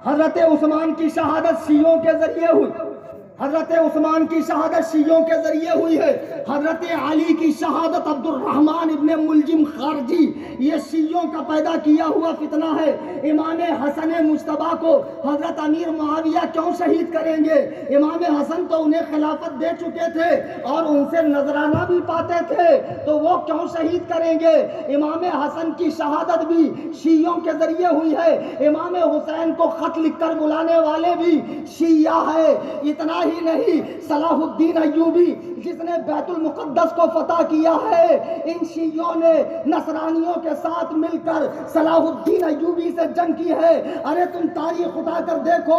حضرت عثمان کی شہادت شیعوں کے ذریعے ہوئی. حضرت عثمان کی شہادت شیعوں کے ذریعے ہوئی ہے. حضرت علی کی شہادت عبد الرحمن ابن ملجم خارجی, یہ شیعوں کا پیدا کیا ہوا فتنہ ہے. امام حسن مجتبیٰ کو حضرت امیر معاویہ کیوں شہید کریں گے؟ امام حسن تو انہیں خلافت دے چکے تھے اور ان سے نذرانہ بھی پاتے تھے, تو وہ کیوں شہید کریں گے؟ امام حسن کی شہادت بھی شیعوں کے ذریعے ہوئی ہے. امام حسین کو خط لکھ کر بلانے والے بھی شیعہ ہے. اتنا ہی نہیں, صلاح الدین ایوبی جس نے بیت المقدس کو فتح کیا ہے, ان شیعوں نے نصرانیوں کے ساتھ مل کر صلاح الدین ایوبی سے جنگ کی ہے. ارے تم تاریخ اٹھا کر دیکھو,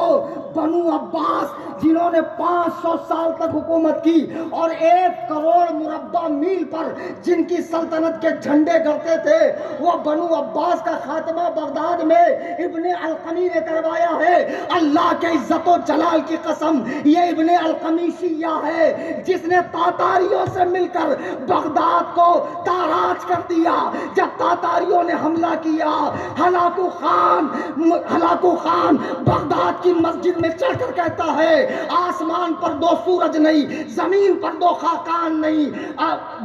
بنو عباس جنہوں نے 500 سال تک حکومت کی اور 1 کروڑ مربع میل پر جن کی سلطنت کے جھنڈے گڑتے تھے, وہ بنو عباس کا خاتمہ بغداد میں ابن القمی نے کروایا ہے. اللہ کے عزت و جلال کی قسم, یہ ابن القمی شیعہ ہے جس نے تاتاریوں سے مل کر بغداد کو تاراج کر دیا. جب تاتاریوں نے حملہ کیا, ہلاکو خان بغداد کی مسجد میں چڑھ کر کہتا ہے آسمان پر 2 سورج نہیں, زمین پر 2 خاقان نہیں.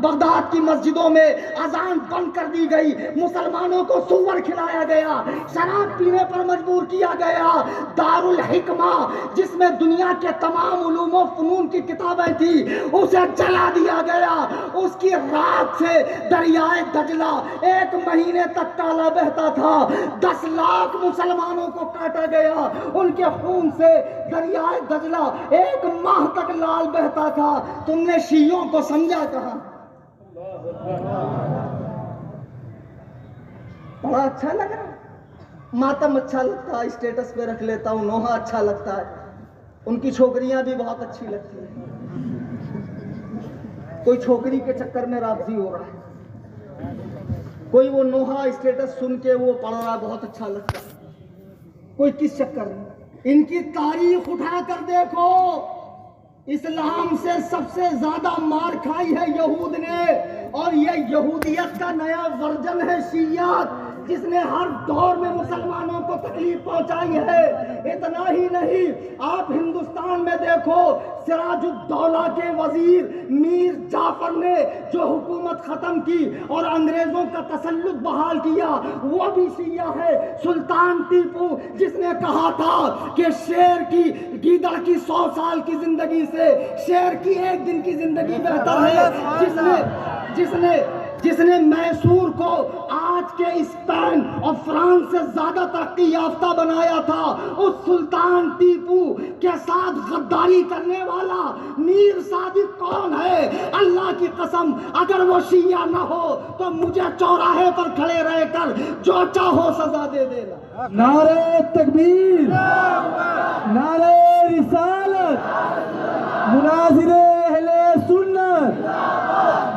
بغداد کی مسجدوں میں اذان بند کر دی گئی, مسلمانوں کو سور کھلایا گیا, شراب پینے پر مجبور کیا گیا. دارالحکمہ جس میں دنیا کے تمام علوم و فنون کی کتابیں تھی اسے جلا دیا گیا. اس کی رات سے دریائے دجلہ 1 مہینے تک کالا بہتا تھا. 10 لاکھ مسلمانوں کو کاٹا گیا. ان کے خون سے دریائے دجلہ 1 ماہ تک لال بہتا تھا. تم نے شیعوں کو سمجھا کہاں؟ بڑا اچھا لگ رہا, ماتم اچھا لگتا ہے, اسٹیٹس پہ رکھ لیتا ہوں, نوحہ اچھا لگتا ہے, ان کی چھوکریاں بھی بہت اچھی لگتی ہیں. کوئی چھوکری کے چکر میں راضی ہو رہا ہے, کوئی وہ نوحہ اسٹیٹس سن کے وہ پڑھ رہا, بہت اچھا لگتا ہے, کوئی کس چکر میں. ان کی تاریخ اٹھا کر دیکھو, اسلام سے سب سے زیادہ مار کھائی ہے یہود نے, اور یہ یہودیت کا نیا ورژن ہے شیعیت جس نے ہر دور میں مسلمانوں کو تکلیف پہنچائی ہے. اتنا ہی نہیں, آپ ہندوستان میں دیکھو, سراج الدولہ کے وزیر میر جعفر نے جو حکومت ختم کی اور انگریزوں کا تسلط بحال کیا, وہ بھی شیعہ ہے. سلطان ٹیپو جس نے کہا تھا کہ شیر کی گیدڑ کی 100 سال کی زندگی سے شیر کی 1 دن کی زندگی بہتر ہے, جس نے میسور کو آج کے اسپین اور فرانس سے زیادہ ترقی یافتہ بنایا تھا, اس سلطان ٹیپو کے ساتھ غداری کرنے والا میر صادق کون ہے؟ اللہ کی قسم اگر وہ شیعہ نہ ہو تو مجھے چوراہے پر کھڑے رہ کر جو چاہو سزا دے دینا. نعرہ تکبیر, نعرہ رسالت, مناظر اہل سنت,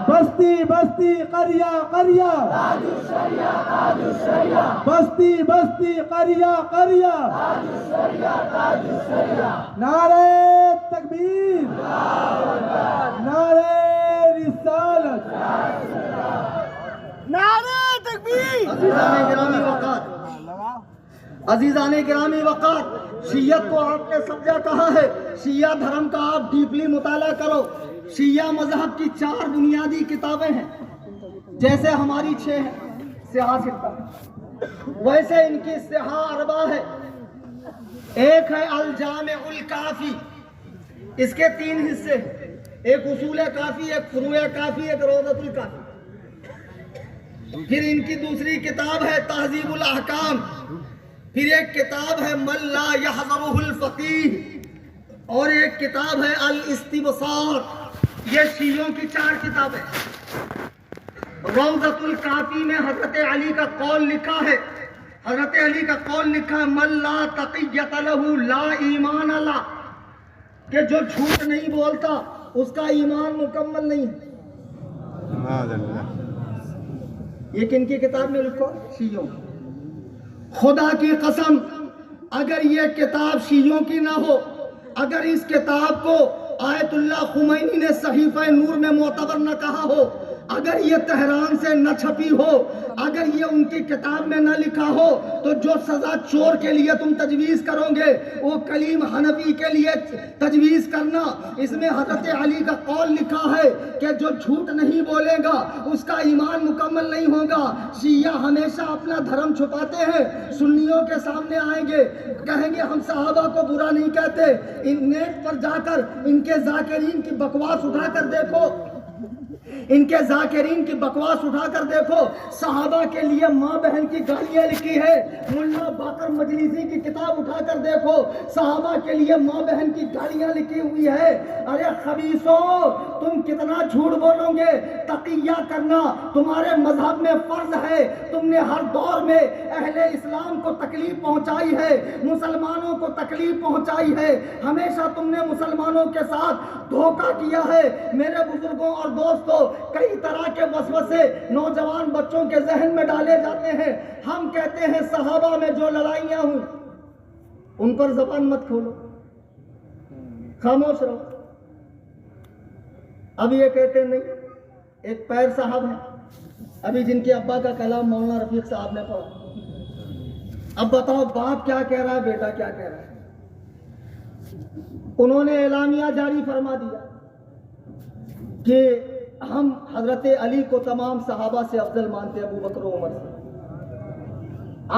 بستی بستی قریہ قریہ, بستی بستی قریہ قریہ, نعرہ تکبیر, نعرہ رسالت, نعرہ تکبیر. عزیزان گرامی وقت, عزیزان گرامی وقار، شیعت کو آپ نے سمجھا کہا ہے، شیعہ دھرم کا آپ ڈیپلی مطالعہ کرو۔ شیعہ مذہب کی 4 بنیادی کتابیں ہیں، جیسے ہماری 6 ہیں سیاہ ستہ، ویسے ان کی سیاہ 4 ہے۔ ایک ہے الجامع الکافی، اس کے 3 حصے ہیں، ایک اصول کافی، ایک فروع کافی، ایک روضۃ الکافی۔ پھر ان کی دوسری کتاب ہے تہذیب الاحکام، پھر ایک کتاب ہے من لا یحضرہ الفقیہ، اور ایک کتاب ہے الاستبصار۔ یہ شیعوں کی 4 کتابیں۔ روضۃ الکافی میں حضرت علی کا قول لکھا ہے، حضرت علی کا قول لکھا ہے من لا تقیۃ لہ لا ایمان لہ، کہ جو جھوٹ نہیں بولتا اس کا ایمان مکمل نہیں ہے۔ یہ کن کی کتاب میں لکھو؟ شیعوں۔ خدا کی قسم اگر یہ کتاب شیعوں کی نہ ہو، اگر اس کتاب کو آیت اللہ خمینی نے صحیفہ نور میں معتبر نہ کہا ہو، اگر یہ تہران سے نہ چھپی ہو، اگر یہ ان کی کتاب میں نہ لکھا ہو، تو جو سزا چور کے لیے تم تجویز کرو گے وہ کلیم حنفی کے لیے تجویز کرنا۔ اس میں حضرت علی کا قول لکھا ہے کہ جو جھوٹ نہیں بولے گا اس کا ایمان مکمل نہیں ہوگا۔ شیعہ ہمیشہ اپنا دھرم چھپاتے ہیں، سنیوں کے سامنے آئیں گے کہیں گے ہم صحابہ کو برا نہیں کہتے۔ ان نیٹ پر جا کر ان کے ذاکرین کی بکواس اٹھا کر دیکھو، ان کے ذاکرین کی بکواس اٹھا کر دیکھو، صحابہ کے لیے ماں بہن کی گالیاں لکھی ہے۔ ملا باقر مجلسی کی کتاب اٹھا کر دیکھو، صحابہ کے لیے ماں بہن کی گالیاں لکھی ہوئی ہے۔ ارے خبیثو، تم کتنا جھوٹ بولو گے؟ تقیہ کرنا تمہارے مذہب میں فرض ہے۔ تم نے ہر دور میں اہل اسلام کو تکلیف پہنچائی ہے، مسلمانوں کو تکلیف پہنچائی ہے، ہمیشہ تم نے مسلمانوں کے ساتھ دھوکہ کیا ہے۔ میرے بزرگوں اور دوستوں، کئی طرح کے وسوسے نوجوان بچوں کے ذہن میں ڈالے جاتے ہیں۔ ہم کہتے ہیں صحابہ میں جو لڑائیاں ہوئی ان پر زبان مت کھولو، خاموش رہو۔ اب یہ کہتے نہیں، ایک پیر صاحب ہیں ابھی جن کے ابا کا کلام مولانا رفیق صاحب نے پڑھا، اب بتاؤ باپ کیا کہہ رہا ہے، بیٹا کیا کہہ رہا ہے؟ انہوں نے اعلامیہ جاری فرما دیا کہ ہم حضرت علی کو تمام صحابہ سے افضل مانتے ہیں، ابو بکر و عمر سے۔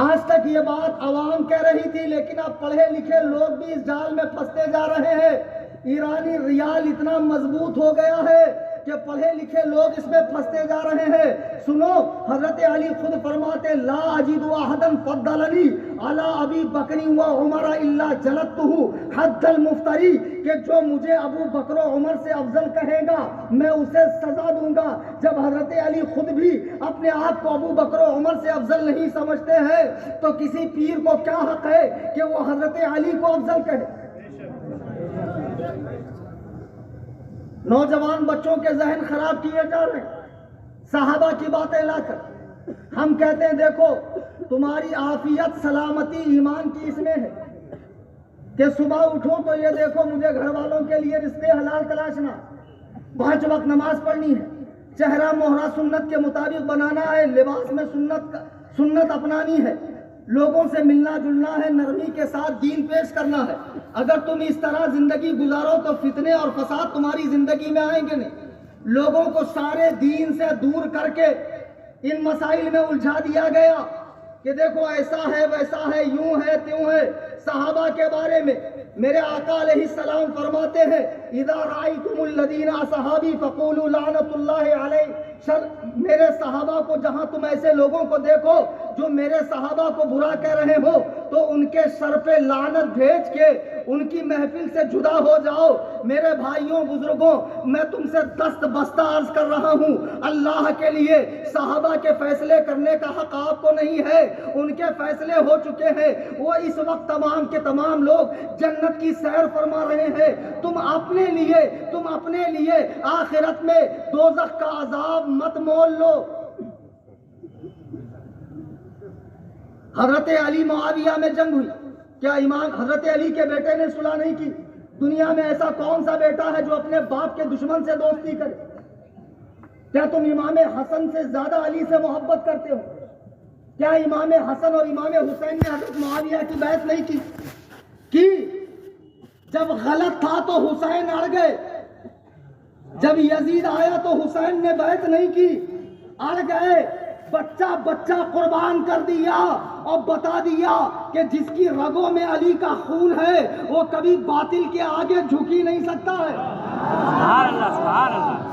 آج تک یہ بات عوام کہہ رہی تھی، لیکن اب پڑھے لکھے لوگ بھی اس جال میں پھنستے جا رہے ہیں۔ ایرانی ریال اتنا مضبوط ہو گیا ہے کہ پڑھے لکھے لوگ اس میں پھنستے جا رہے ہیں۔ سنو، حضرت علی خود فرماتے لا اجد احدا فضلنی علی ابی بکر و عمر الا جلدته حد المفتری، کہ جو مجھے ابو بکر و عمر سے افضل کہے گا میں اسے سزا دوں گا۔ جب حضرت علی خود بھی اپنے آپ کو ابو بکر و عمر سے افضل نہیں سمجھتے ہیں تو کسی پیر کو کیا حق ہے کہ وہ حضرت علی کو افضل کہے؟ نوجوان بچوں کے ذہن خراب کیے جا رہے ہیں صحابہ کی باتیں لا کر۔ ہم کہتے ہیں دیکھو تمہاری عافیت سلامتی ایمان کی اس میں ہے کہ صبح اٹھو تو یہ دیکھو مجھے گھر والوں کے لیے رزق حلال تلاشنا، 5 وقت نماز پڑھنی ہے، چہرہ مہرہ سنت کے مطابق بنانا ہے، لباس میں سنت اپنانی ہے، لوگوں سے ملنا جلنا ہے، نرمی کے ساتھ دین پیش کرنا ہے۔ اگر تم اس طرح زندگی گزارو تو فتنے اور فساد تمہاری زندگی میں آئیں گے نہیں۔ لوگوں کو سارے دین سے دور کر کے ان مسائل میں الجھا دیا گیا کہ دیکھو ایسا ہے ویسا ہے، یوں ہے تیوں ہے۔ صحابہ کے بارے میں میرے آقا علیہ السلام فرماتے ہیں اذا رأیتم الذین اصحابی فقولوا لعنت اللہ علیہ، میرے صحابہ کو جہاں تم ایسے لوگوں کو دیکھو جو میرے صحابہ کو برا کہہ رہے ہو تو ان کے سر پہ لعنت بھیج کے ان کی محفل سے جدا ہو جاؤ۔ میرے بھائیوں بزرگوں، میں تم سے دست بستہ عرض کر رہا ہوں، اللہ کے لیے صحابہ کے فیصلے کرنے کا حق آپ کو نہیں ہے، ان کے فیصلے ہو چکے ہیں۔ وہ اس وقت تمام کے تمام لوگ جنت کی سیر فرما رہے ہیں۔ تم اپنے لیے آخرت میں دوزخ کا عذاب مت مول لو۔ حضرت علی معاویہ میں جنگ ہوئی، کیا امام حضرت علی کے بیٹے نے صلح نہیں کی؟ دنیا میں ایسا کون سا بیٹا ہے جو اپنے باپ کے دشمن سے دوستی کرے؟ کیا تم امام حسن سے زیادہ علی سے محبت کرتے ہو؟ کیا امام حسن اور امام حسین نے حضرت معاویہ کی بیعت نہیں کی؟ جب غلط تھا تو حسین اڑ گئے، جب یزید آیا تو حسین نے بیعت نہیں کی، اڑ گئے، بچہ بچہ قربان کر دیا اور بتا دیا کہ جس کی رگوں میں علی کا خون ہے وہ کبھی باطل کے آگے جھک ہی نہیں سکتا ہے۔ سبحان اللہ، سبحان اللہ۔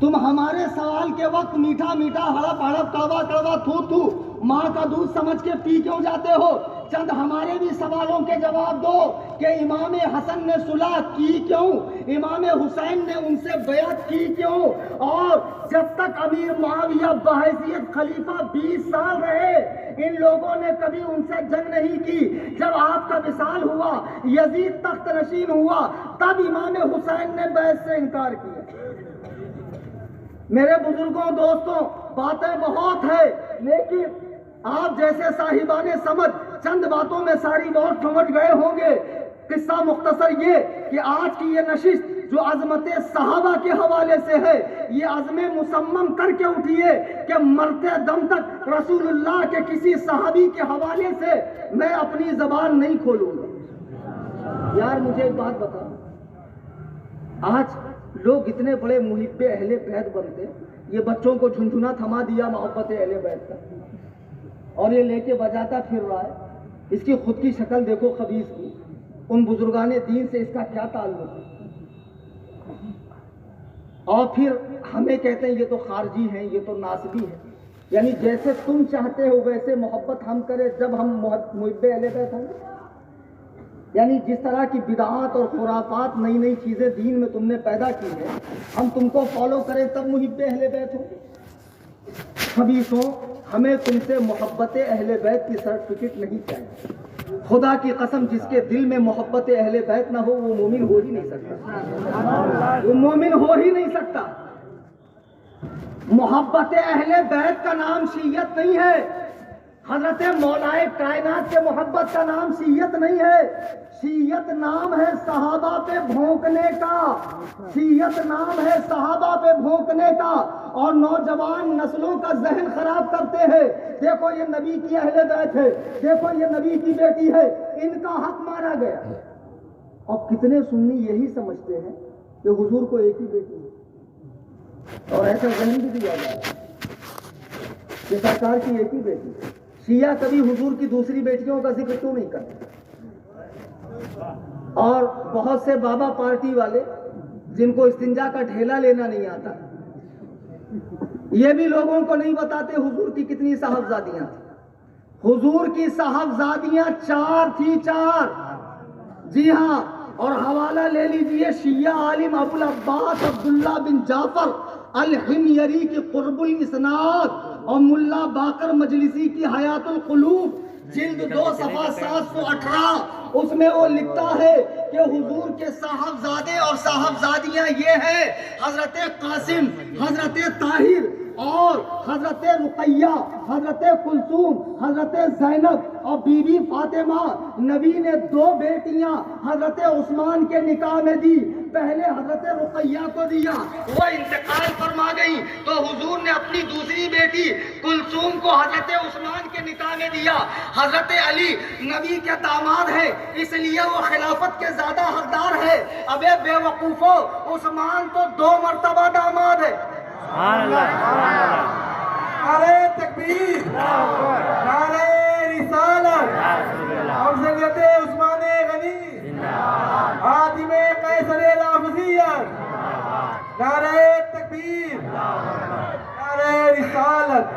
تم ہمارے سوال کے وقت میٹھا میٹھا ہڑپ ہڑپ کڑوا کڑوا تھو تھو ماں کا دودھ سمجھ کے پی کیوں جاتے ہو؟ چند ہمارے بھی سوالوں کے جواب دو کہ امام حسن نے صلح کی کیوں؟ امام حسین نے ان سے بیعت کی کیوں؟ اور جب تک امیر معاویہ بحیثیت خلیفہ 20 سال رہے ان لوگوں نے کبھی ان سے جنگ نہیں کی۔ جب آپ کا وصال ہوا، یزید تخت نشین ہوا، تب امام حسین نے بیعت سے انکار کیا۔ میرے بزرگوں دوستوں، باتیں بہت ہے لیکن آپ جیسے صاحبان سمجھ چند باتوں میں ساری بات سمجھ گئے ہوں گے۔ قصہ مختصر یہ کہ آج کی یہ نشست جو عظمت صحابہ کے حوالے سے ہے، یہ عزم مصمم کر کے اٹھیے کہ مرتے دم تک رسول اللہ کے کسی صحابی کے حوالے سے میں اپنی زبان نہیں کھولوں گا۔ یار مجھے ایک بات بتا، آج لوگ اتنے بڑے محب اہل بیت بنتے، یہ بچوں کو جھنجھنا تھما دیا محبت اہل بیت کا اور یہ لے کے بجاتا پھر رہا ہے۔ اس کی خود کی شکل دیکھو خبیث کی، ان بزرگان دین سے اس کا کیا تعلق ہے؟ اور پھر ہمیں کہتے ہیں یہ تو خارجی ہیں، یہ تو ناسبی ہیں۔ یعنی جیسے تم چاہتے ہو ویسے محبت ہم کریں جب ہم محب اہل بیت ہوں گے؟ یعنی جس طرح کی بدعات اور خرافات نئی نئی چیزیں دین میں تم نے پیدا کی ہیں، ہم تم کو فالو کریں تب محب اہل بیت ہوں گے؟ خبیثوں، ہمیں تم سے محبت اہل بیت کی سرٹیفکیٹ نہیں چاہیے۔ خدا کی قسم جس کے دل میں محبت اہل بیت نہ ہو وہ مومن ہو ہی نہیں سکتا، وہ مومن ہو ہی نہیں سکتا۔ محبت اہل بیت کا نام شیعت نہیں ہے، حضرت مولا کائنات کے محبت کا نام شیعت نہیں ہے۔ شیعت نام ہے صحابہ پہ بھونکنے کا، شیعت نام ہے صحابہ پہ بھونکنے کا، اور نوجوان نسلوں کا ذہن خراب کرتے ہیں۔ دیکھو یہ نبی کی اہل بیت ہے، دیکھو یہ نبی کی بیٹی ہے، ان کا حق مارا گیا۔ اور کتنے سنی یہی سمجھتے ہیں کہ حضور کو ایک ہی بیٹی ہے، اور ایسا ذہن بھی دیا گیا کہ سرکار کی ایک ہی بیٹی ہے۔ شیعہ کبھی حضور کی دوسری بیٹیوں کا ذکر کیوں نہیں کرتے؟ اور بہت سے بابا پارٹی والے جن کو استنجا کا ڈھیلا لینا نہیں آتا، یہ بھی لوگوں کو نہیں بتاتے حضور کی کتنی صاحبزادیاں تھیں۔ حضور کی صاحبزادیاں 4 تھی، 4۔ جی ہاں، اور حوالہ لے لیجئے شیعہ عالم ابو العباس عبداللہ بن جعفر الحمیری کی قرب الاسناد اور ملا باقر مجلسی کی حیات القلوب جلد 2 صفحہ 718، اس میں وہ لکھتا ہے کہ حضور کے صاحبزادے اور صاحبزادیاں یہ ہیں: حضرت قاسم، حضرت طاہر اور حضرت رقیہ، حضرت کلثوم، حضرت زینب اور بی بی فاطمہ۔ نبی نے 2 بیٹیاں حضرت عثمان کے نکاح میں دی، پہلے حضرت رقیہ کو دیا، وہ انتقال فرما گئی تو حضور نے اپنی دوسری بیٹی کلثوم کو حضرت عثمان کے نکاح میں دیا۔ حضرت علی نبی کے داماد ہے اس لیے وہ خلافت کے زیادہ حقدار ہے۔ ابے بے وقوفو، عثمان تو 2 مرتبہ داماد ہے۔ سبحان اللہ، سبحان اللہ۔ نعرہ تکبیر، نعرہ رسالت، افضلیت عثمان غنی، خاتم قیصر لافزیت، نعرہ تکبیر، نعرہ رسالت۔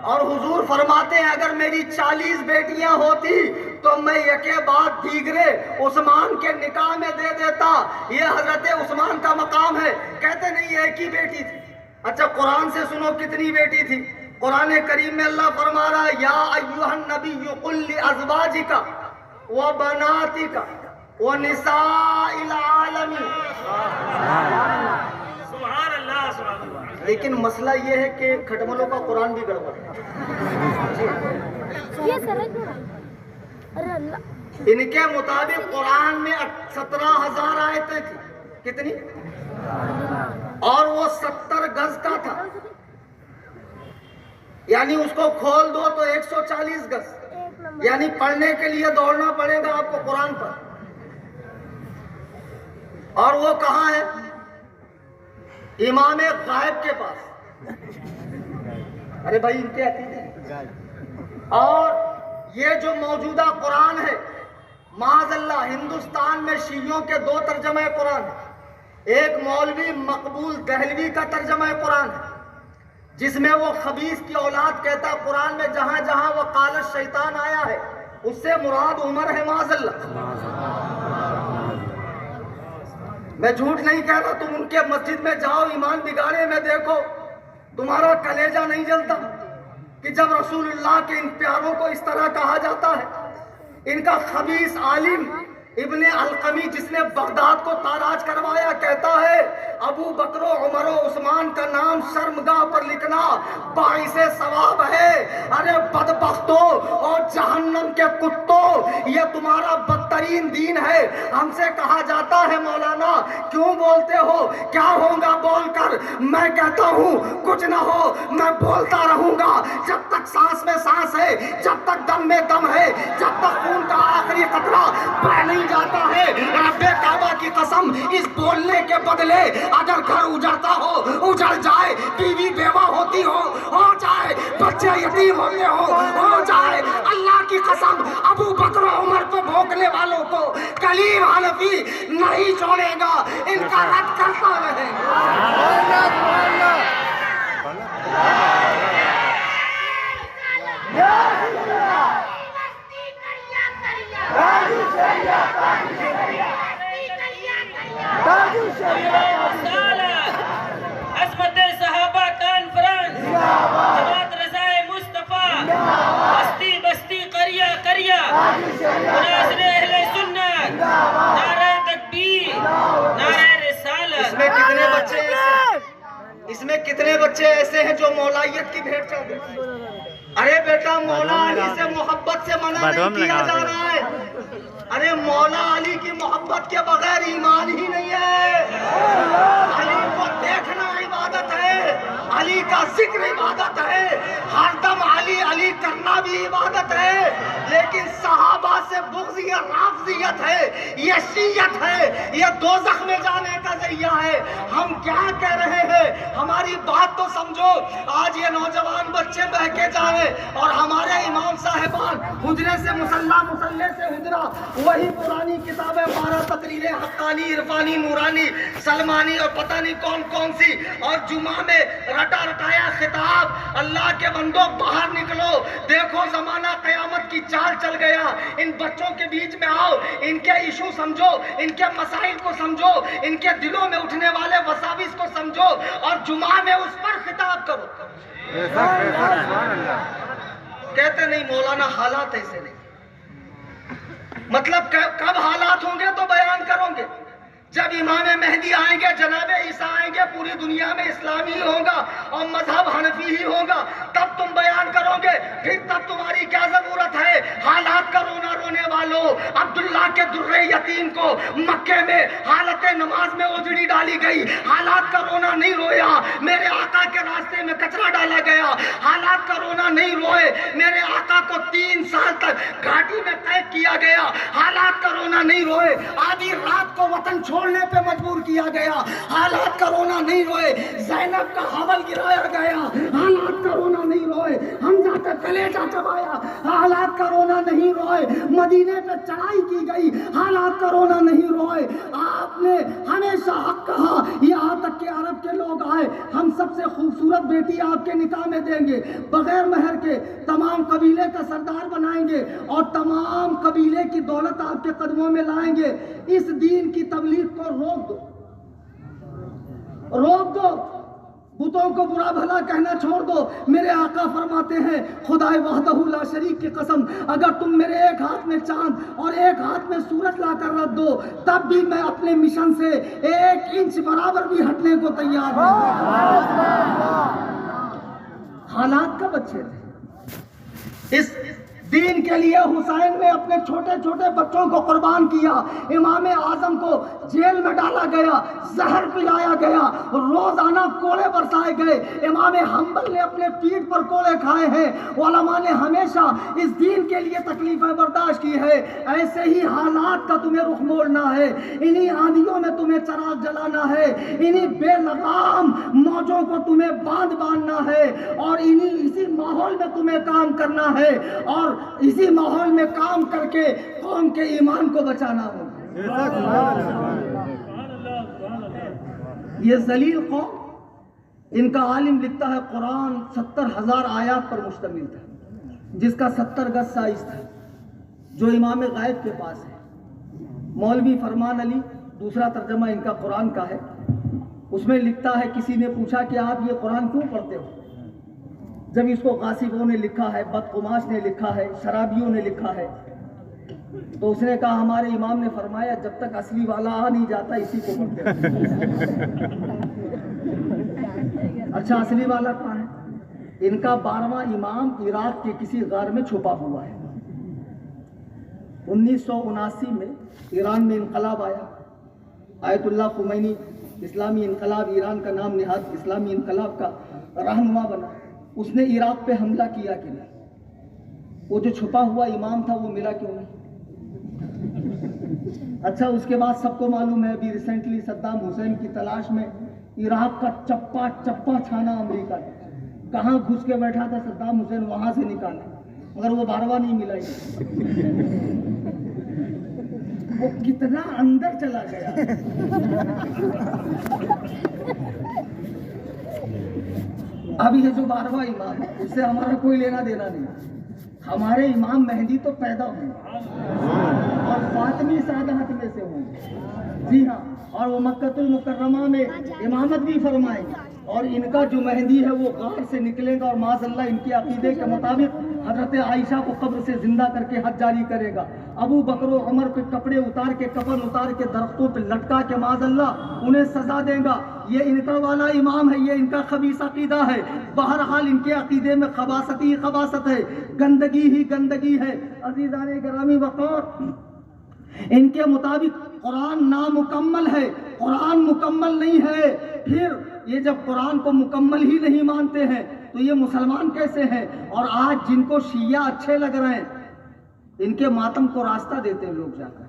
اور حضور فرماتے ہیں اگر میری 40 بیٹیاں ہوتی تو میں یکے بعد دیگرے عثمان کے نکاح میں دے دیتا۔ یہ حضرت عثمان کا مقام ہے۔ کہتے نہیں ایک ہی بیٹی تھی۔ اچھا قرآن سے سنو کتنی بیٹی تھی۔ قرآن کریم میں اللہ فرما رہا ہے: یا ایھا النبی قل لازواجک وبناتک ونساء العالمین۔ سبحان اللہ، سبحان اللہ۔ لیکن مسئلہ یہ ہے کہ کھٹملوں کا قرآن بھی گڑبڑ ہے۔ ان کے مطابق قرآن میں 17,000 آیتیں تھیں۔ کتنی؟ اور وہ 70 گز کا تھا۔ یعنی اس کو کھول دو تو 140 گز، یعنی پڑھنے کے لیے دوڑنا پڑے گا آپ کو قرآن پر. اور وہ کہاں ہے؟ امام غائب کے پاس. ارے بھائی ان کے عقیدے. اور یہ جو موجودہ قرآن ہے معاذ اللہ ہندوستان میں شیعوں کے 2 ترجمہ قرآن ہیں. ایک مولوی مقبول دہلوی کا ترجمہ قرآن ہے جس میں وہ خبیث کی اولاد کہتا ہے قرآن میں جہاں جہاں وہ قال الشیطان آیا ہے اس سے مراد عمر ہے معاذ اللہ. میں جھوٹ نہیں کہہ رہا. تم ان کے مسجد میں جاؤ ایمان بگاڑے میں دیکھو تمہارا کلیجہ نہیں جلتا کہ جب رسول اللہ کے ان پیاروں کو اس طرح کہا جاتا ہے. ان کا خبیث عالم ابن القمی جس نے بغداد کو تاراج کروایا کہتا ہے ابو بکر و عمر و عثمان کا نام شرمگاہ پر لکھنا باعث ثواب ہے. ارے بدبختو اور جہنم کے کتو یہ تمہارا بدترین دین ہے. ہم سے کہا جاتا ہے مولانا کیوں بولتے ہو کیا ہوگا بول کر. میں کہتا ہوں کچھ نہ ہو میں بولتا رہوں گا جب تک سانس میں سانس ہے جب تک دم میں دم ہے جب تک خون کا آخری قطرہ بہ نہیں جاتا ہے. رب کعبہ کی قسم اس بولنے کے بدلے اگر گھر اجڑتا ہو اجڑ جائے بیوی بیوہ ہوتی ہو جائے بچے یتیم ہوتے ہو جائے اللہ کی قسم ابو بکر و عمر کو بھونکنے والوں کو کلیم حنفی نہیں چھوڑے گا. ان کا رد کرتا رہے عصمت صحابہ کانفرنس جماعت رضائے مصطفیٰ بستی بستی قریہ قریہ مناظر اہل سنت نعرہ تکبیر نعرہ رسالت. اس میں کتنے بچے ایسے ہیں جو مولائیت کی بھیٹ چڑھ گئے. ارے بیٹا مولا علی سے محبت سے منع نہیں کیا جا رہا ہے. ارے مولا علی کی محبت کے بغیر ایمان ہی نہیں ہے. علی کو دیکھنا عبادت ہے, علی کا ذکر عبادت ہے, ہر دم علی علی کرنا بھی عبادت ہے. لیکن صحابہ سے بغض یہ رافضیت ہے, یہ شیعت ہے, یہ دوزخ میں جانے کا ذریعہ ہے. ہم کیا کہہ رہے ہیں, ہماری بات تو سمجھو. آج یہ نوجوان بچے بہکے جائیں اور ہمارے امام صاحبان حجرے سے مسلح مسلح سے حجرہ وہی پرانی کتابیں 12 تقریریں حقانی عرفانی نورانی سلمانی اور پتہ نہیں کون کون سی, اور جمعہ میں رٹا رٹایا خطاب اللہ کے بندوں باہر نکلو. دیکھو زمانہ قیامت کی چال چل گیا. ان بچوں کے بیچ میں آؤ, ان کے ایشو سمجھو, ان کے مسائل کو سمجھو, ان کے دلوں میں اٹھنے والے وساوس کو سمجھو اور جمعہ میں اس پر خطاب کرو. کہتے نہیں مولانا حالات ایسے نہیں. مطلب کب حالات ہوں گے تو بیان کروں گے. جب امام مہدی آئیں گے جناب عیسیٰ آئیں گے پوری دنیا میں اسلامی ہی ہوگا اور مذہب حنفی ہی ہوگا تب تم بیان کرو گے. پھر تب تمہاری کیا ضرورت ہے حالات کا رونا رونے والوں. عبداللہ کے درِ یتیم کو مکے میں حالت نماز میں اجڑی ڈالی گئی, حالات کا رونا نہیں رویا. میرے آقا کے راستے میں کچرا ڈالا گیا, حالات کا رونا نہیں روئے. میرے آقا کو 3 سال تک گھاٹی میں قید کیا گیا, حالات کا رونا نہیں روئے. آدھی رات کو وطن چھوڑنے پہ مجبور کیا گیا, حالات کا رونا نہیں روئے. زینب کا حول گرایا گیا, حالات کا رونا نہیں روئے. حمزہ کا کلیجہ چبایا, حالات کا رونا نہیں روئے. مدینے پہ چڑھائی کی گئی, حالات کا رونا نہیں روئے. آپ نے ہمیشہ حق کہا. یہاں تک کہ عرب کے لوگ آئے, ہم سب سے خوبصورت بیٹی آپ کے نکاح میں دیں گے, بغیر مہر کے تمام قبیلے کا سردار بنائیں گے اور تمام قبیلے کی دولت آپ کے قدموں میں لائیں گے. اس دین کی تبلیغ کو روک دو, روک دو. بتوں کو برا بھلا کہنا چھوڑ دو. میرے آقا فرماتے ہیں خدائے وحدہ لا شریک کی قسم اگر تم میرے ایک ہاتھ میں چاند اور ایک ہاتھ میں سورج لا کر رکھ دو تب بھی میں اپنے مشن سے 1 انچ برابر بھی ہٹنے کو تیار ہوں. حالات کا بچے تھے. اس دین کے لیے حسین نے اپنے چھوٹے چھوٹے بچوں کو قربان کیا، امام اعظم کو جیل میں ڈالا گیا، زہر پلایا گیا، روزانہ کوڑے برسائے گئے، امام حنبل نے اپنے پیٹھ پر کوڑے کھائے ہیں۔ علماء نے ہمیشہ اس دین کے لیے تکلیفیں برداشت کی ہے۔ ایسے ہی حالات کا تمہیں رخ موڑنا ہے، انہی آندھیوں میں تمہیں چراغ جلانا ہے، انہی بے لگام موجوں کو تمہیں باندھنا ہے، اور اسی ماحول میں تمہیں کام کرنا ہے، اور اسی ماحول میں کام کر کے قوم کے ایمان کو بچانا ہوگا۔ یہ ذلیل قوم، ان کا عالم لکھتا ہے قرآن 70,000 آیات پر مشتمل تھا، جس کا 70 گز سائز تھا، جو امام غائب کے پاس ہے۔ مولوی فرمان علی دوسرا ترجمہ ان کا قرآن کا ہے، اس میں لکھتا ہے کسی نے پوچھا کہ آپ یہ قرآن کیوں پڑھتے ہو؟ جب اس کو غاصبوں نے لکھا ہے، بدقماش نے لکھا ہے، شرابیوں نے لکھا ہے، تو اس نے کہا ہمارے امام نے فرمایا جب تک اصلی والا آ نہیں جاتا اسی کو پڑھتے ہو۔ اچھا اصلی والا کہاں ہے؟ ان کا 12واں امام عراق کے کسی غار میں چھپا ہوا ہے۔ 1979 میں ایران میں انقلاب آیا، آیت اللہ خمینی اسلامی انقلاب ایران کا نام نہاد اسلامی انقلاب کا رہنما بنا، اس نے عراق پہ حملہ کیا کہ نہیں؟ وہ جو چھپا ہوا امام تھا وہ ملا کیوں نہیں؟ اچھا اس کے بعد سب کو معلوم ہے ابھی ریسنٹلی صدام حسین کی تلاش میں عراق کا چپا چپا چھانا امریکہ نے کہاں گھس کے بیٹھا تھا صدام حسین، وہاں سے نکالا، مگر وہ 12واں نہیں ملا ہی۔ وہ کتنا اندر چلا گیا۔ اب یہ جو 12واں امام ہے اس سے ہمارا کوئی لینا دینا نہیں، ہمارے امام مہدی تو پیدا ہوں اور فاطمی سعادت میں سے ہوں، جی ہاں، اور وہ مکہ المکرمہ میں امامت بھی فرمائیں گے، اور ان کا جو مہدی ہے وہ غار سے نکلے گا اور معاذ اللہ ان کے عقیدے کے مطابق حضرت عائشہ کو قبر سے زندہ کر کے حج جاری کرے گا، ابو بکر و عمر پہ کپڑے اتار کے کفن اتار کے درختوں پہ لٹکا کے معاذ اللہ انہیں سزا دے گا۔ یہ ان کا والا امام ہے، یہ ان کا خبیث عقیدہ ہے۔ بہرحال ان کے عقیدے میں خباثت ہی خباثت ہے، گندگی ہی گندگی ہے۔ عزیزان گرامی وقار، ان کے مطابق قرآن نامکمل ہے، قرآن مکمل نہیں ہے۔ پھر یہ جب قرآن کو مکمل ہی نہیں مانتے ہیں تو یہ مسلمان کیسے ہیں؟ اور آج جن کو شیعہ اچھے لگ رہے ہیں ان کے ماتم کو راستہ دیتے ہیں لوگ جا کر۔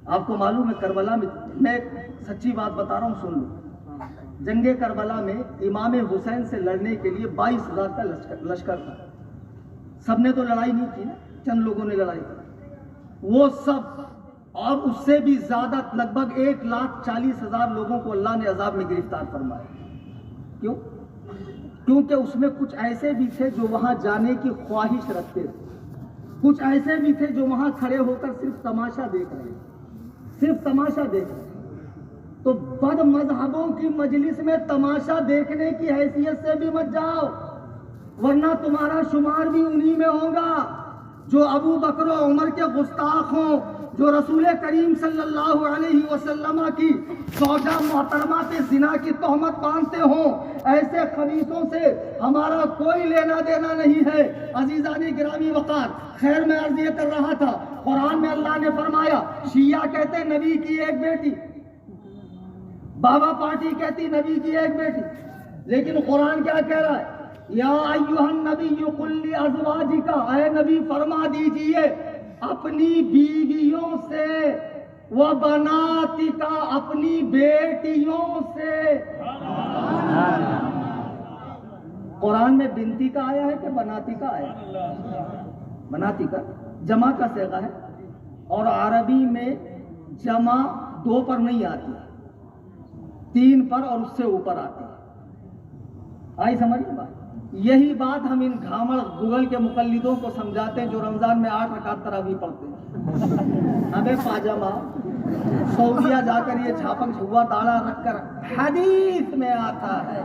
آپ کو معلوم ہے کربلا میں ایک سچی بات بتا رہا ہوں، سن لو۔ جنگ کربلا میں امام حسین سے لڑنے کے لیے 22,000 کا لشکر تھا۔ سب نے تو لڑائی نہیں کی نا، چند لوگوں نے لڑائی کی، وہ سب اور اس سے بھی زیادہ لگ بھگ 1,40,000 لوگوں کو اللہ نے عذاب میں گرفتار فرمایا۔ کیوں؟ کیونکہ اس میں کچھ ایسے بھی تھے جو وہاں جانے کی خواہش رکھتے تھے، کچھ ایسے بھی تھے جو وہاں کھڑے ہو کر صرف تماشا دیکھ رہے ہیں، صرف تماشا دیکھ رہے ہیں۔ تو بد مذہبوں کی مجلس میں تماشا دیکھنے کی حیثیت سے بھی مت جاؤ، ورنہ تمہارا شمار بھی انہی میں ہوگا جو ابو بکر و عمر کے گستاخ ہوں، جو رسول کریم صلی اللہ علیہ وسلم کی زوجہ محترمہ پہ زنا کی تہمت باندھتے ہوں۔ ایسے خبیثوں سے ہمارا کوئی لینا دینا نہیں ہے۔ عزیزان گرامی وقار، خیر میں عرض یہ کر رہا تھا، قرآن میں اللہ نے فرمایا شیعہ کہتے نبی کی ایک بیٹی، بابا پارٹی کہتی نبی کی ایک بیٹی، لیکن قرآن کیا کہہ رہا ہے؟ یا ایھا النبی قل لازواجک، اے نبی فرما دیجئے اپنی بیویوں سے، و بناتک، اپنی بیٹیوں سے۔ قرآن میں بنتی کا آیا ہے کہ بناتی کا آیا ہے؟ بناتی کا جمع کا صیغہ ہے، اور عربی میں جمع 2 پر نہیں آتی، 3 پر اور اس سے اوپر آتی ہے۔ آئی سمجھ بات؟ یہی بات ہم ان گھامڑ گوگل کے مقلدوں کو سمجھاتے ہیں جو رمضان میں 8 رکعت تراویح پڑھتے ہیں۔ ہمیں پاجامہ سعودیہ جا کر یہ جھاپک ہوا داڑھا رکھ کر حدیث میں آتا ہے،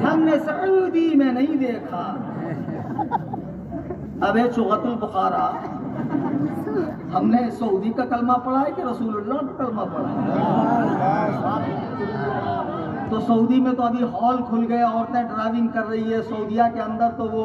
ہم نے سعودی میں نہیں دیکھا۔ ابے چغت البخارا، ہم نے سعودی کا کلمہ پڑھا ہے کہ رسول اللہ کا کلمہ پڑھا ہے؟ تو سعودی میں تو ابھی ہال کھل گئے، عورتیں ڈرائیونگ کر رہی ہے، سعودیہ کے اندر تو وہ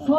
100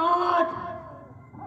8,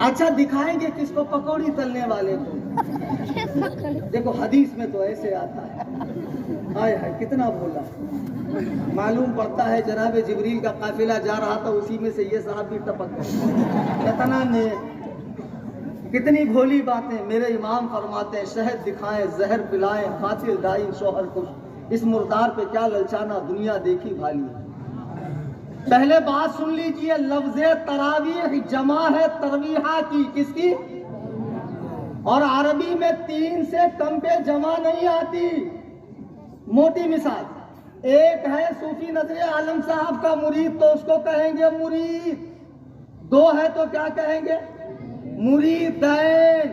اچھا دکھائیں گے کس کو؟ پکوڑی تلنے والے کو۔ دیکھو حدیث میں تو ایسے آتا ہے، ہائے ہائے کتنا بولا۔ معلوم پڑتا ہے جناب جبریل کا قافلہ جا رہا تھا، اسی میں سے یہ صاحب بھی ٹپک گئے۔ کتنا نیک، کتنی بھولی باتیں۔ میرے امام فرماتے ہیں شہد دکھائیں زہر پلائیں قاتل دائیں شوہر کش، اس مردار پہ کیا للچانا دنیا دیکھی بھالی۔ پہلے بات سن لیجئے، لفظ تراویح جمع ہے ترویحہ کی، کس کی؟ اور عربی میں 3 سے کم پہ جمع نہیں آتی۔ موٹی مثال، ایک ہے صوفی نظر عالم صاحب کا مرید تو اس کو کہیں گے مرید، 2 ہے تو کیا کہیں گے؟ مریدین۔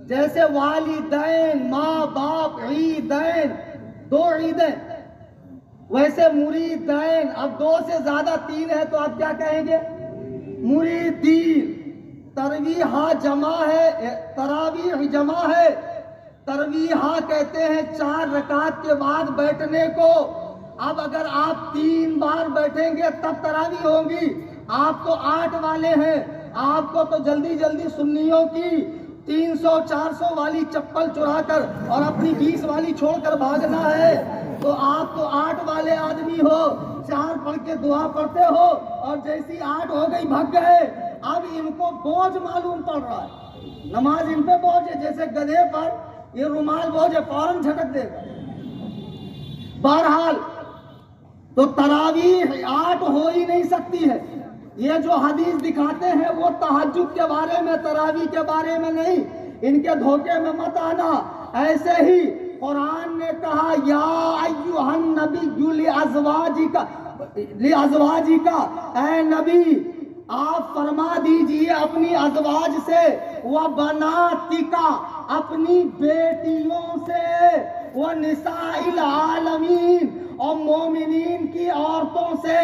جیسے والدین، ماں باپ، عیدین، 2 عیدیں، ویسے مریدین۔ اب 2 سے زیادہ 3 ہے تو آپ کیا کہیں گے؟ مریدین۔ ترویحہ جمع ہے، تراویح جمع ہے، ترویحہ کہتے ہیں 4 رکعت کے بعد بیٹھنے کو۔ اب اگر آپ 3 بار بیٹھیں گے تب تراویح ہوں گی، آپ تو 8 والے ہیں، آپ کو تو جلدی جلدی سنیوں کی 300-400 والی چپل چرا کر اور اپنی 20 والی چھوڑ کر بھاگنا ہے، تو آپ تو 8 والے آدمی ہو، 4 پڑھ کے دعا پڑھتے ہو اور جیسی 8 ہو گئی بھگ گئے۔ اب ان کو بوجھ معلوم پڑ رہا ہے، نماز ان پہ بوجھ ہے، جیسے گدھے پر یہ رومال بوجھ ہے، فوراً جھٹک دے گا۔ بہرحال تو تراویح 8 ہو ہی نہیں سکتی ہے۔ یہ جو حدیث دکھاتے ہیں وہ تہجد کے بارے میں، تراویح کے بارے میں نہیں، ان کے دھوکے میں مت آنا۔ ایسے ہی قرآن نے کہا یا ایھا النبی لازواجک، اے نبی آپ فرما دیجئے اپنی ازواج سے، وبناتک اپنی بیٹیوں سے، ونساء العالمین اور مومنین کی عورتوں سے۔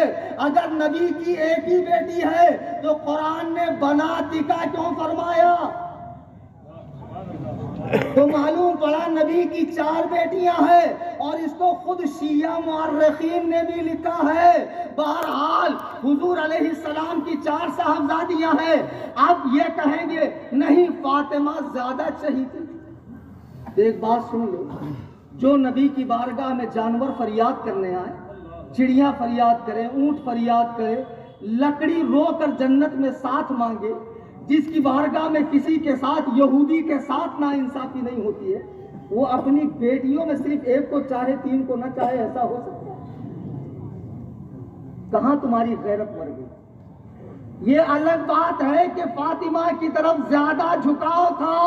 اگر نبی کی ایک ہی بیٹی ہے تو قرآن نے بناتکا کیوں فرمایا؟ تو معلوم پڑا نبی کی 4 بیٹیاں ہیں، اور اس کو خود شیعہ مورخین نے بھی لکھا ہے۔ بہرحال حضور علیہ السلام کی 4 صاحبزادیاں ہیں۔ اب یہ کہیں گے نہیں فاطمہ زیادہ چہیتی تھی۔ ایک بات سن لو، جو نبی کی بارگاہ میں جانور فریاد کرنے آئے، چڑیاں فریاد کریں، اونٹ فریاد کرے، لکڑی رو کر جنت میں ساتھ مانگے، جس کی بارگاہ میں کسی کے ساتھ، یہودی کے ساتھ ناانصافی نہیں ہوتی ہے، وہ اپنی بیٹیوں میں صرف ایک کو چاہے 3 کو نہ چاہے، ایسا ہو سکتا ہے؟ کہاں تمہاری غیرت مر گئی؟ یہ الگ بات ہے کہ فاطمہ کی طرف زیادہ جھکاؤ تھا،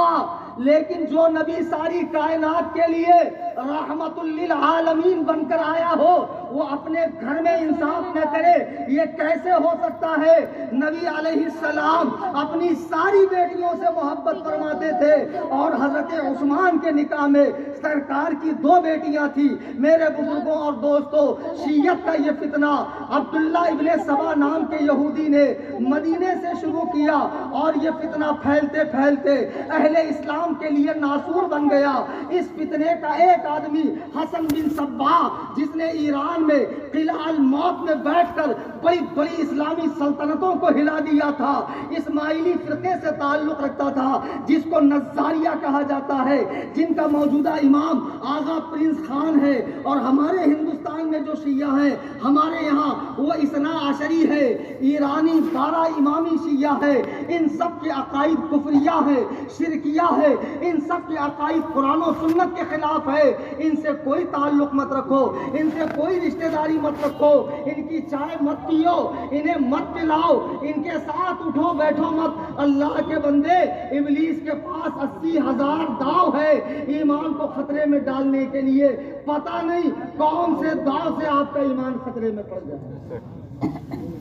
لیکن جو نبی ساری کائنات کے لیے رحمت للعالمین بن کر آیا ہو، وہ اپنے گھر میں انصاف نہ کرے، یہ کیسے ہو سکتا ہے؟ نبی علیہ السلام اپنی ساری بیٹیوں سے محبت فرماتے تھے، اور حضرت عثمان کے نکاح میں سرکار کی 2 بیٹیاں تھیں۔ میرے بزرگوں اور دوستوں، شیعت کا یہ فتنہ عبداللہ ابن سبا نام کے یہودی نے مدینے سے شروع کیا، اور یہ فتنہ پھیلتے پھیلتے اہل اسلام کے لیے ناسور بن گیا۔ اس فتنے کا ایک آدمی حسن بن صباح، جس نے ایران میں قلعہ الموت میں بیٹھ کر بڑی بڑی اسلامی سلطنتوں کو ہلا دیا تھا، اسماعیلی فرقے سے تعلق رکھتا تھا، جس کو نظاریہ کہا جاتا ہے، جن کا موجودہ امام آغا پرنس خان ہے، اور ہمارے ہندوستان میں جو شیعہ ہیں ہمارے یہاں وہ اثنا عشری ہے، ایرانی 12 امامی شیعہ ہے۔ ان سب کے عقائد کفریہ ہے، شرکیہ ہے، ان سب کے عقائد قرآن و سنت کے خلاف ہے۔ ان سے کوئی تعلق مت رکھو، ان سے کوئی رشتہ داری مت رکھو، ان کی چائے مت پیو، انہیں مت پلاؤ، ان کے ساتھ اٹھو بیٹھو مت۔ اللہ کے بندے، ابلیس کے پاس 80,000 داؤ ہے ایمان کو خطرے میں ڈالنے کے لیے، پتہ نہیں کون سے داؤ سے آپ کا ایمان خطرے میں پڑ جائے۔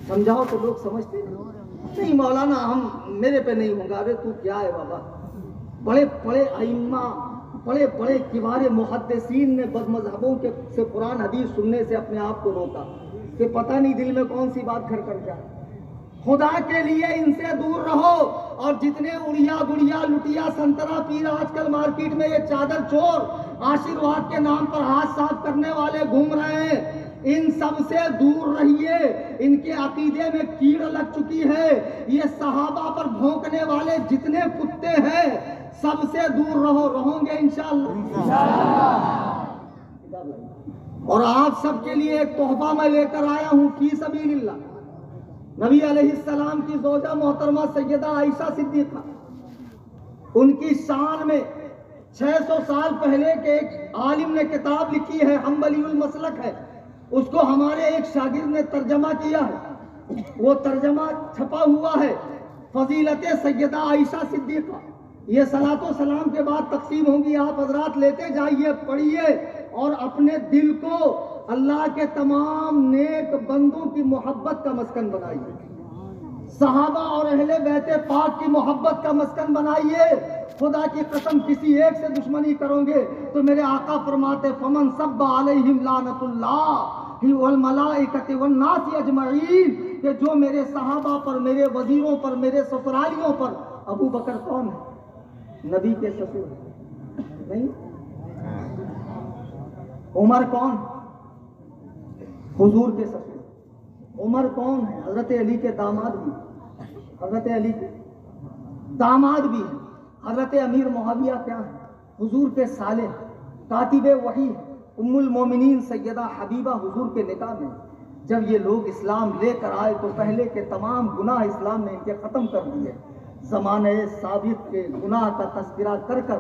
سمجھاؤ تو لوگ سمجھتے نہیں، مولانا ہم میرے پہ نہیں ہوں گا۔ ارے تو کیا ہے بابا، بڑے بڑے ائمہ، بڑے بڑے کبار محدثین نے بد مذہبوں کے سے قرآن حدیث سننے سے اپنے آپ کو روکا کہ پتہ نہیں دل میں کون سی بات گھر کر جائے۔ خدا کے لیے ان سے دور رہو۔ اور جتنے اڑیا گڑیا لٹیا سنترا پیر آج کل مارکیٹ میں یہ چادر چور آشیرواد کے نام پر ہاتھ صاف کرنے والے گھوم رہے ہیں، ان سب سے دور رہیے، ان کے عقیدے میں کیڑ لگ چکی ہے، یہ صحابہ پر بھونکنے والے جتنے کتے ہیں سب سے دور رہو گے انشاءاللہ۔ اور آپ سب کے لیے ایک تحفہ میں لے کر آیا ہوں فی سبیل اللہ۔ نبی علیہ السلام کی زوجہ محترمہ سیدہ عائشہ صدیقہ، ان کی شان میں 600 سال پہلے کے ایک عالم نے کتاب لکھی ہے، حنبلی المسلک ہے، اس کو ہمارے ایک شاگرد نے ترجمہ کیا ہے، وہ ترجمہ چھپا ہوا ہے، فضیلت سیدہ عائشہ صدیقہ۔ یہ صلاۃ و سلام کے بعد تقسیم ہوں گی، آپ حضرات لیتے جائیے، پڑھیے اور اپنے دل کو اللہ کے تمام نیک بندوں کی محبت کا مسکن بنائیے، صحابہ اور اہل بیت پاک کی محبت کا مسکن بنائیے۔ خدا کی قسم کسی ایک سے دشمنی کرو گے تو میرے آقا فرماتے فمن سب علیہم لعنت اللہ والملائکۃ والناس اجمعین، کہ جو میرے صحابہ پر، میرے وزیروں پر، میرے سسرالیوں پر، ابو بکر کون ہے؟ نبی کے سسر نہیں؟ عمر کون؟ حضور کے سسر۔ عمر کون ہے؟ حضرت علی کے داماد بھی، حضرت علی کے داماد بھی ہیں۔ حضرت امیر معاویہ کیا ہے؟ حضور کے صالح، کاتب وحی، ام المومنین سیدہ حبیبہ حضور کے نکاح میں۔ جب یہ لوگ اسلام لے کر آئے تو پہلے کے تمام گناہ اسلام نے ان کے ختم کر دیے۔ زمانہ سابق کے گناہ کا تذکرہ کر کر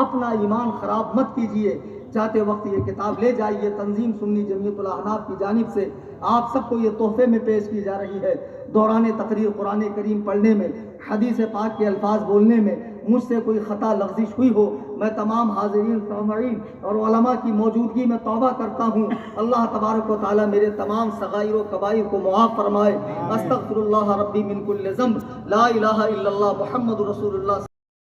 اپنا ایمان خراب مت کیجیے۔ چاہتے وقت یہ کتاب لے جائیے، تنظیم سنی جمعیت الاحناف کی جانب سے آپ سب کو یہ تحفے میں پیش کی جا رہی ہے۔ دوران تقریر قرآن کریم پڑھنے میں، حدیث پاک کے الفاظ بولنے میں مجھ سے کوئی خطا لغزش ہوئی ہو، میں تمام حاضرین سامعین اور علماء کی موجودگی میں توبہ کرتا ہوں۔ اللہ تبارک و تعالی میرے تمام صغائر و کبائر کو معاف فرمائے۔ استغفر اللہ ربی من کل ذنب، لا الہ الا اللہ محمد رسول اللہ۔